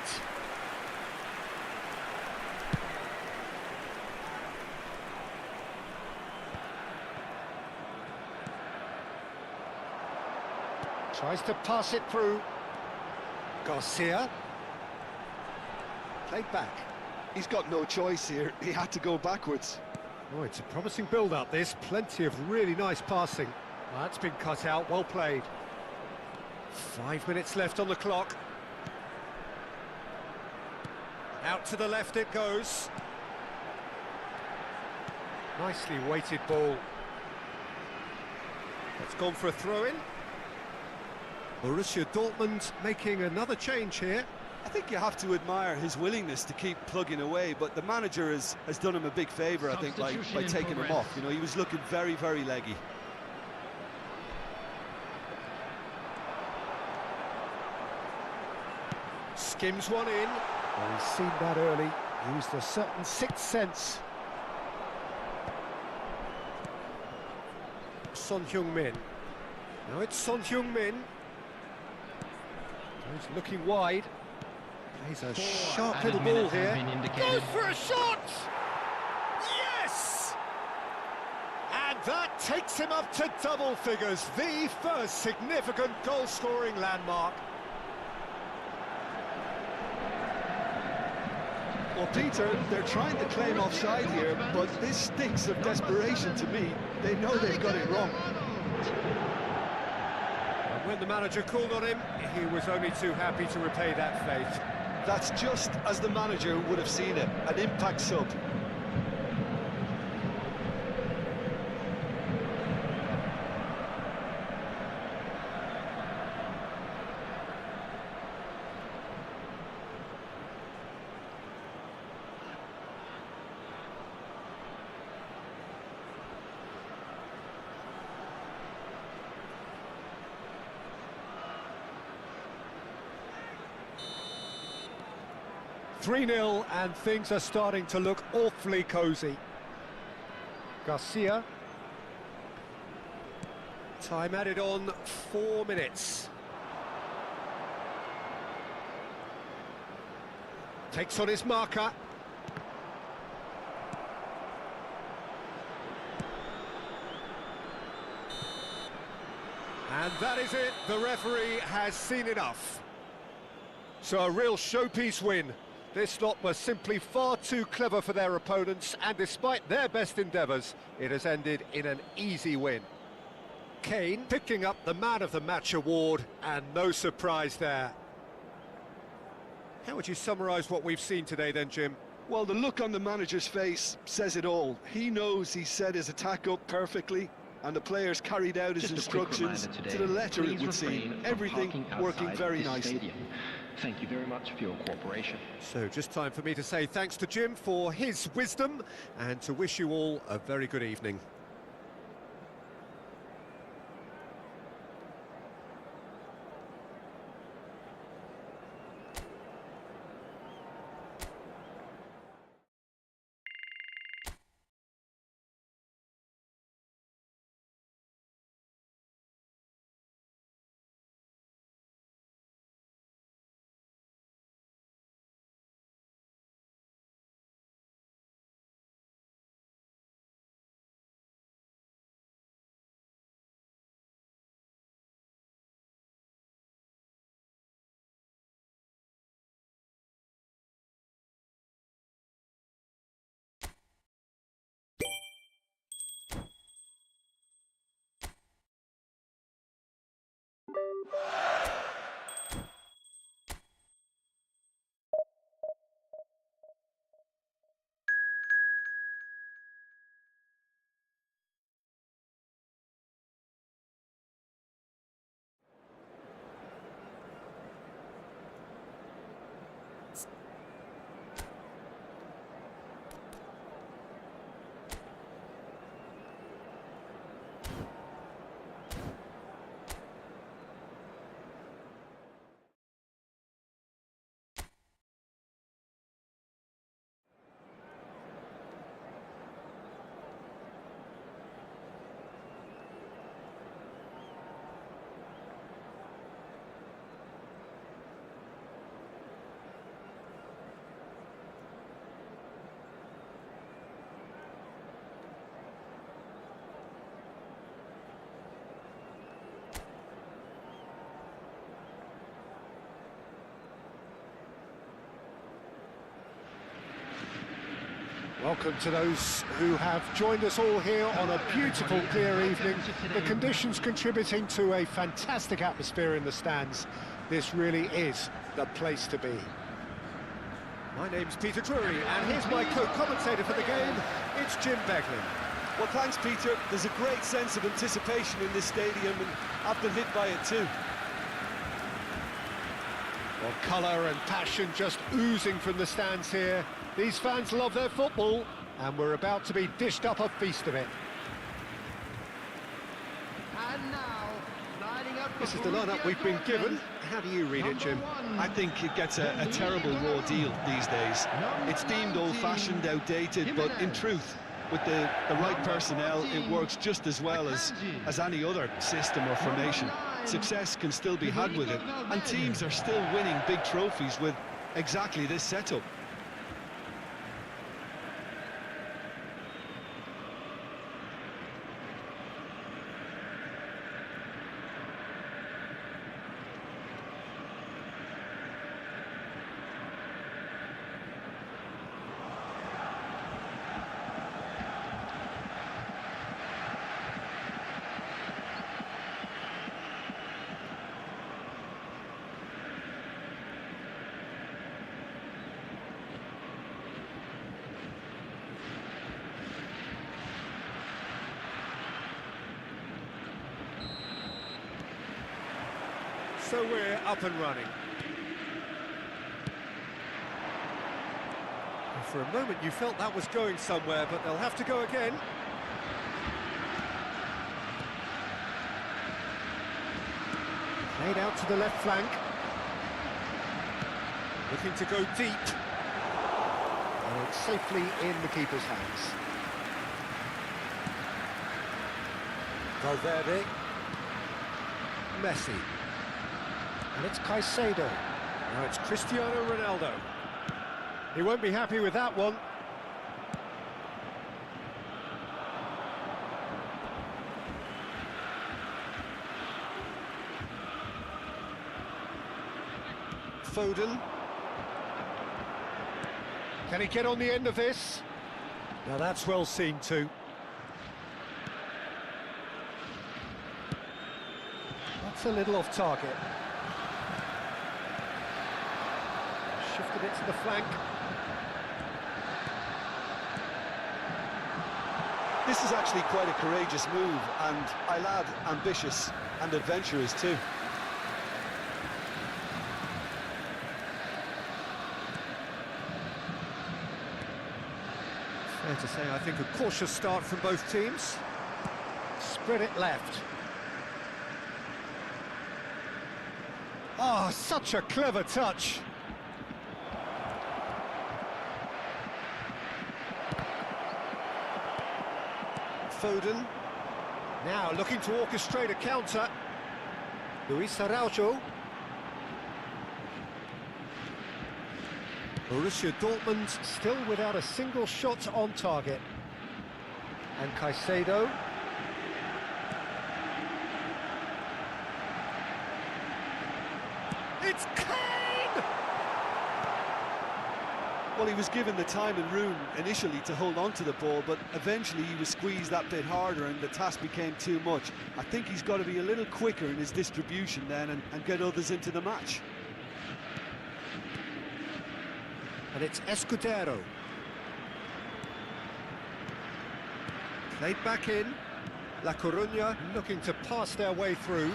Tries to pass it through. Garcia. Played back. He's got no choice here. He had to go backwards. Oh, it's a promising build-up, this. Plenty of really nice passing. Well, that's been cut out. Well played. 5 minutes left on the clock. Out to the left it goes. Nicely weighted ball. It's gone for a throw-in. Borussia Dortmund making another change here. I think you have to admire his willingness to keep plugging away, but the manager has done him a big favour, I think, by taking him off. You know, he was looking very, very leggy. Skims one in. Well, he's seen that early. Used a certain sixth sense. Son Heung-min. Now it's Son Heung-min. He's looking wide. He's a sharp little ball here. Goes for a shot! Yes! And that takes him up to double figures. The first significant goal-scoring landmark. Well, Peter, they're trying to claim offside here, but this stinks of desperation to me. They know they've got it wrong. And when the manager called on him, he was only too happy to repay that faith. That's just as the manager would have seen it, an impact sub. .3-0 and things are starting to look awfully cosy. Garcia. Time added on 4 minutes. Takes on his marker. And that is it. The referee has seen enough. So a real showpiece win. This lot was simply far too clever for their opponents, and despite their best endeavours, it has ended in an easy win. Kane picking up the Man of the Match award, and no surprise there. How would you summarise what we've seen today then, Jim? Well, the look on the manager's face says it all. He knows he set his attack up perfectly, and the players carried out his instructions to the letter, it would seem. Everything working very nicely. Thank you very much for your cooperation. So just time for me to say thanks to Jim for his wisdom, and to wish you all a very good evening. Welcome to those who have joined us all here on a beautiful, clear evening. The conditions contributing to a fantastic atmosphere in the stands. This really is the place to be. My name's Peter Drury, and here's my co-commentator for the game. It's Jim Beglin. Well, thanks, Peter. There's a great sense of anticipation in this stadium, and I've been hit by it too. Well, colour and passion just oozing from the stands here. These fans love their football, and we're about to be dished up a feast of it. And now, lining up. This is the lineup we've been given. How do you read it, Jim? I think it gets a terrible raw deal these days. It's deemed old-fashioned, outdated, but in truth, with the right personnel, it works just as well as any other system or formation. Success can still be had with it, and teams are still winning big trophies with exactly this setup. So we're up and running. And for a moment you felt that was going somewhere, but they'll have to go again. Played out to the left flank. Looking to go deep. And it's safely in the keeper's hands. Valverde. Messi. And it's Caicedo. Now it's Cristiano Ronaldo. He won't be happy with that one. Foden. Can he get on the end of this? Now that's well seen too. That's a little off target. Shifted it to the flank. This is actually quite a courageous move, and I'll add ambitious and adventurous too. Fair to say, I think a cautious start from both teams. Spread it left. Oh, such a clever touch. Foden. Now looking to orchestrate a counter. Luis Araujo. Borussia Dortmund still without a single shot on target. And Caicedo. It's Kane! Well, he was given the time and room initially to hold on to the ball, but eventually he was squeezed that bit harder and the task became too much. I think he's got to be a little quicker in his distribution then and get others into the match. And it's 𝗟𝗜𝗩𝗘. Played back in. La Coruña looking to pass their way through.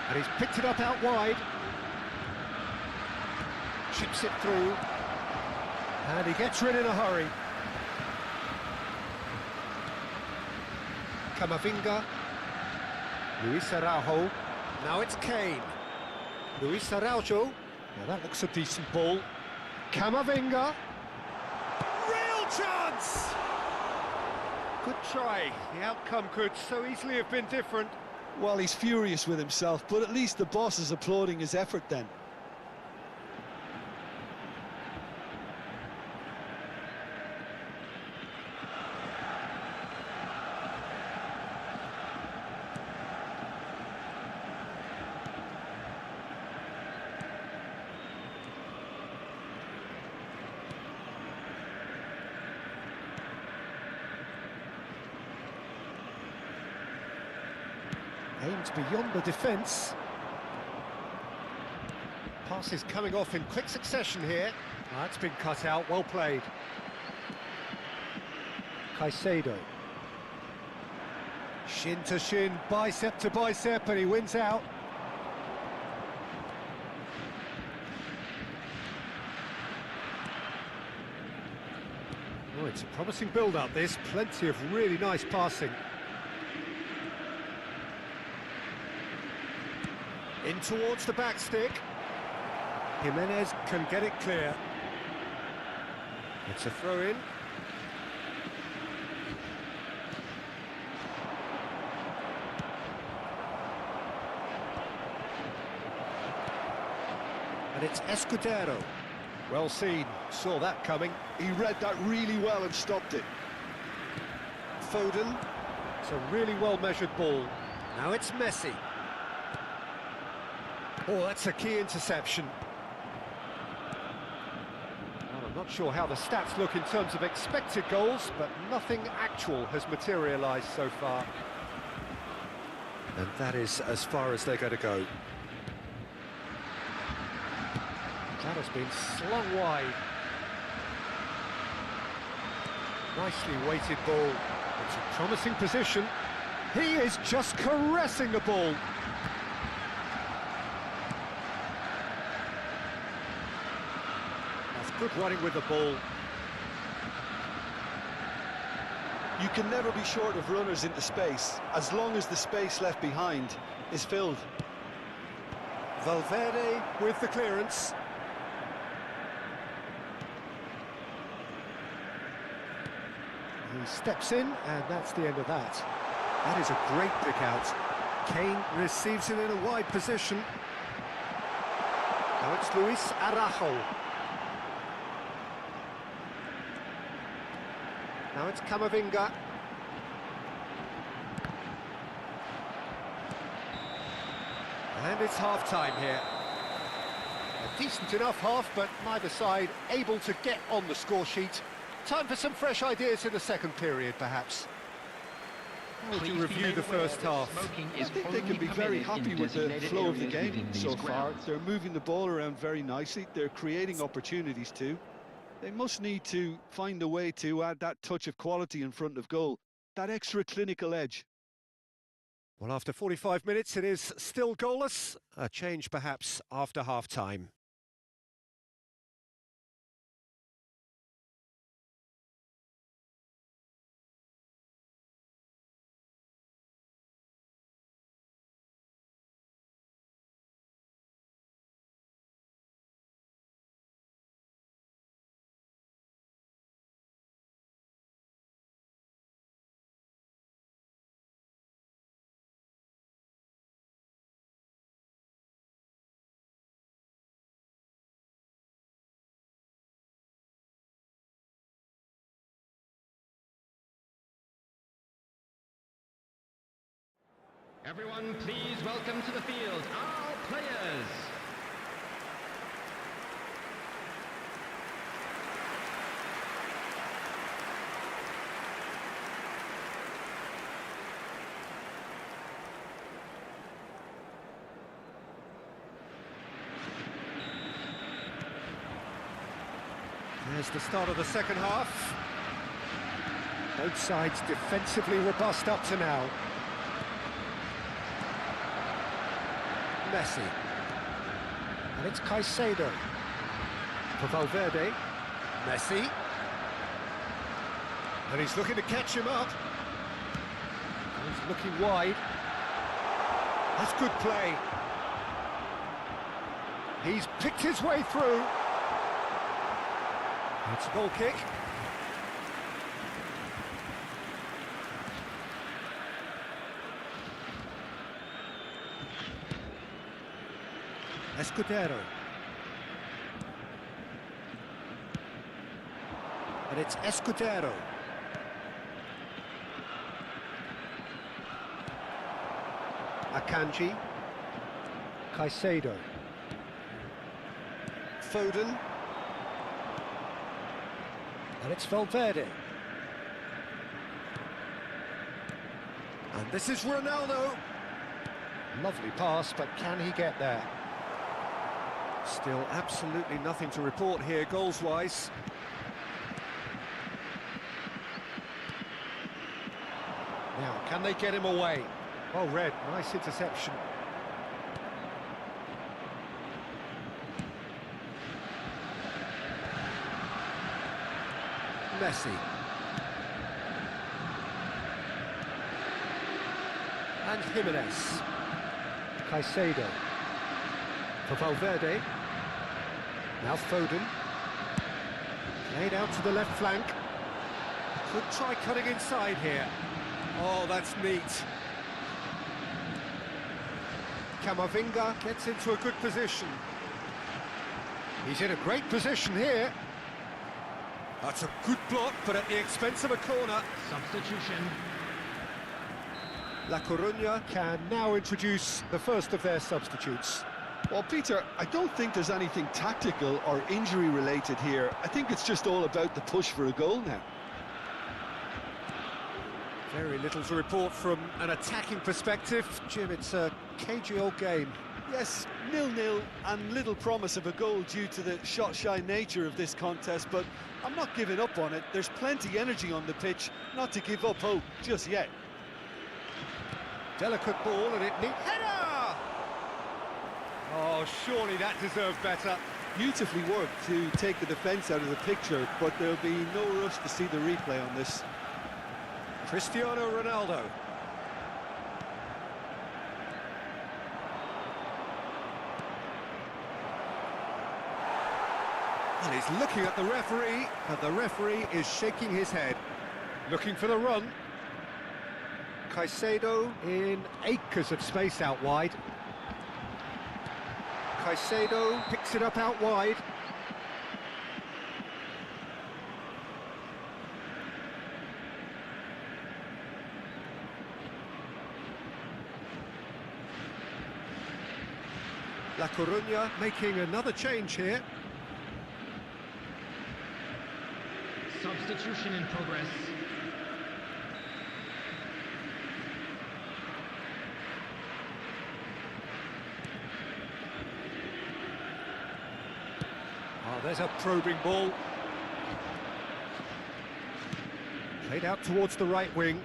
And he's picked it up out wide. Chips it through. And he gets rid in a hurry. Camavinga. Luis Araujo. Now it's Kane. Luis Araujo. Now that looks a decent ball. Camavinga. Real chance! Good try. The outcome could so easily have been different. Well, he's furious with himself, but at least the boss is applauding his effort then. Aimed beyond the defence. Pass is coming off in quick succession here. That's been cut out, well played. Caicedo. Shin to shin, bicep to bicep, and he wins out. Oh, it's a promising build-up, this. Plenty of really nice passing. In towards the back stick. Jimenez can get it clear. It's a throw-in. And it's 𝗟𝗜𝗩𝗘. Well seen, saw that coming. He read that really well and stopped it. Foden. It's a really well-measured ball. Now it's Messi. Oh, that's a key interception. Well, I'm not sure how the stats look in terms of expected goals, but nothing actual has materialised so far. And that is as far as they're going to go. That has been slung wide. Nicely weighted ball. It's a promising position. He is just caressing the ball. Good running with the ball. You can never be short of runners into space, as long as the space left behind is filled. Valverde with the clearance. He steps in, and that's the end of that. That is a great pick out. Kane receives it in a wide position. Now it's Luis Araujo. Now it's Camavinga. And it's half-time here. A decent enough half, but neither side able to get on the score sheet. Time for some fresh ideas in the second period, perhaps. How would you review the first half? I think they can be very happy with the flow of the game so far. They're moving the ball around very nicely. They're creating opportunities too. They must need to find a way to add that touch of quality in front of goal, that extra clinical edge. Well, after 45 minutes, it is still goalless. A change, perhaps, after half-time. Everyone, please welcome to the field our players. There's the start of the second half. Both sides defensively robust up to now. Messi. And it's Caicedo. For Valverde. Messi. And he's looking to catch him up. He's looking wide. That's good play. He's picked his way through. It's a goal kick. 𝗟𝗜𝗩𝗘. And it's 𝗟𝗜𝗩𝗘. Akanji. Caicedo. Foden. And it's Valverde. And this is Ronaldo. Lovely pass, but can he get there? Still absolutely nothing to report here, goals-wise. Now, can they get him away? Well read, nice interception. Messi. And Jimenez. Caicedo. For Valverde. Now Foden. Played out to the left flank. Could try cutting inside here. Oh, that's neat. Camavinga gets into a good position. He's in a great position here. That's a good block, but at the expense of a corner. Substitution. La Coruña can now introduce the first of their substitutes. Well, Peter, I don't think there's anything tactical or injury-related here. I think it's just all about the push for a goal now. Very little to report from an attacking perspective. Jim, it's a cagey old game. Yes, 0-0 and little promise of a goal due to the shot-shy nature of this contest, but I'm not giving up on it. There's plenty energy on the pitch, not to give up hope just yet. Delicate ball and it needs... Header! Oh, surely that deserved better. Beautifully worked to take the defence out of the picture, but there'll be no rush to see the replay on this. Cristiano Ronaldo. And he's looking at the referee, but the referee is shaking his head. Looking for the run. Caicedo in acres of space out wide. Caicedo picks it up out wide. La Coruña making another change here. Substitution in progress. Oh, there's a probing ball. Played out towards the right wing.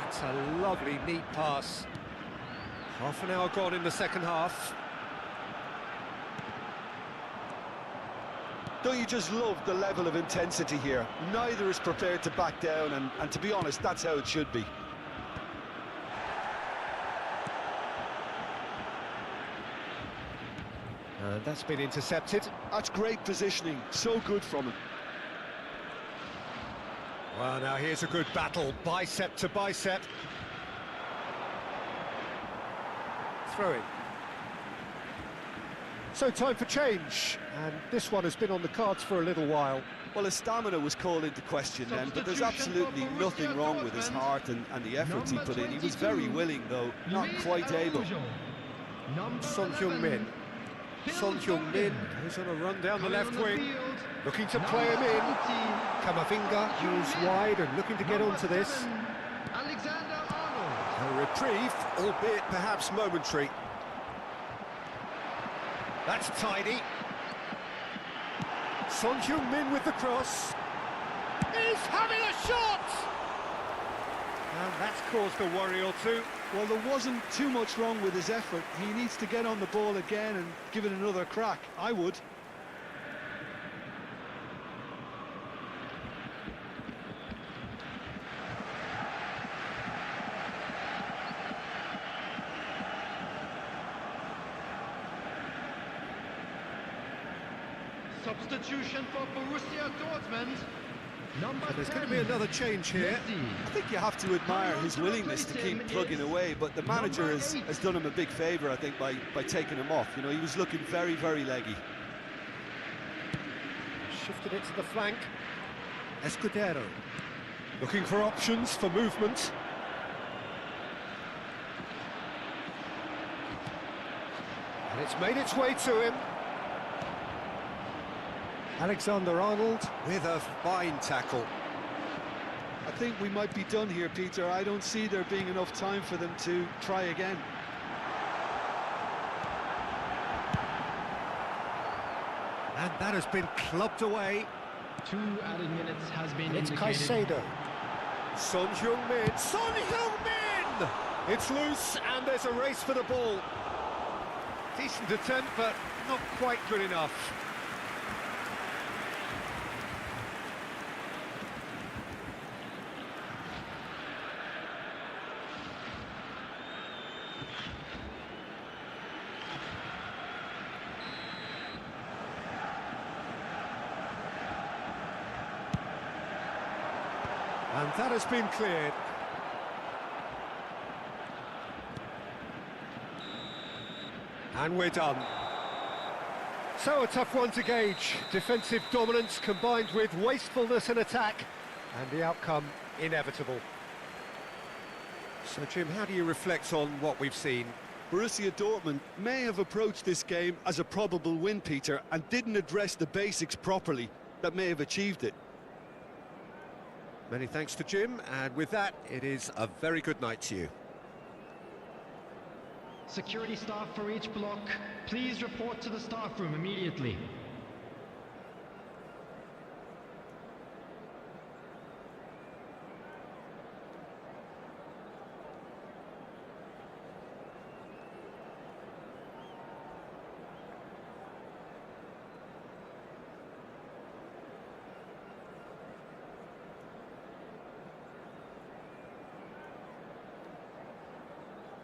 That's a lovely, neat pass. Half an hour gone in the second half. Don't you just love the level of intensity here? Neither is prepared to back down, and to be honest, that's how it should be. And that's been intercepted. That's great positioning, so good from him. Well, now here's a good battle, bicep to bicep. Throw it. So time for change, and this one has been on the cards for a little while. Well, his stamina was called into question then, but there's absolutely nothing wrong with his heart and the efforts he put in. He was very willing, though, not quite able. Son Heung-min. Son Heung-min, who's on a run down the left wing, looking to play him in. Camavinga, who's wide and looking to get onto this. A reprieve, albeit perhaps momentary. That's tidy. Son Heung-min with the cross. He's having a shot! And that's caused a worry or two. Well, there wasn't too much wrong with his effort. He needs to get on the ball again and give it another crack. I would. Substitution for Borussia Dortmund. There's going to be another change here. I think you have to admire his willingness to keep plugging away, but the manager has done him a big favour, I think, by taking him off. You know, he was looking very, very leggy. Shifted it to the flank. 𝗟𝗓𝗩𝗘 looking for options for movement. And it's made its way to him. Alexander-Arnold with a fine tackle. I think we might be done here, Peter. I don't see there being enough time for them to try again. And that has been clubbed away. 2 added minutes has been It's indicated. Caicedo. Son Heung-min. Son Heung-min! It's loose and there's a race for the ball. Decent attempt, but not quite good enough. And that has been cleared. And we're done. So a tough one to gauge. Defensive dominance combined with wastefulness in attack, and the outcome inevitable. So Jim, how do you reflect on what we've seen? Borussia Dortmund may have approached this game as a probable win, Peter, and didn't address the basics properly that may have achieved it. Many thanks to Jim, and with that, it is a very good night to you. Security staff for each block, please report to the staff room immediately.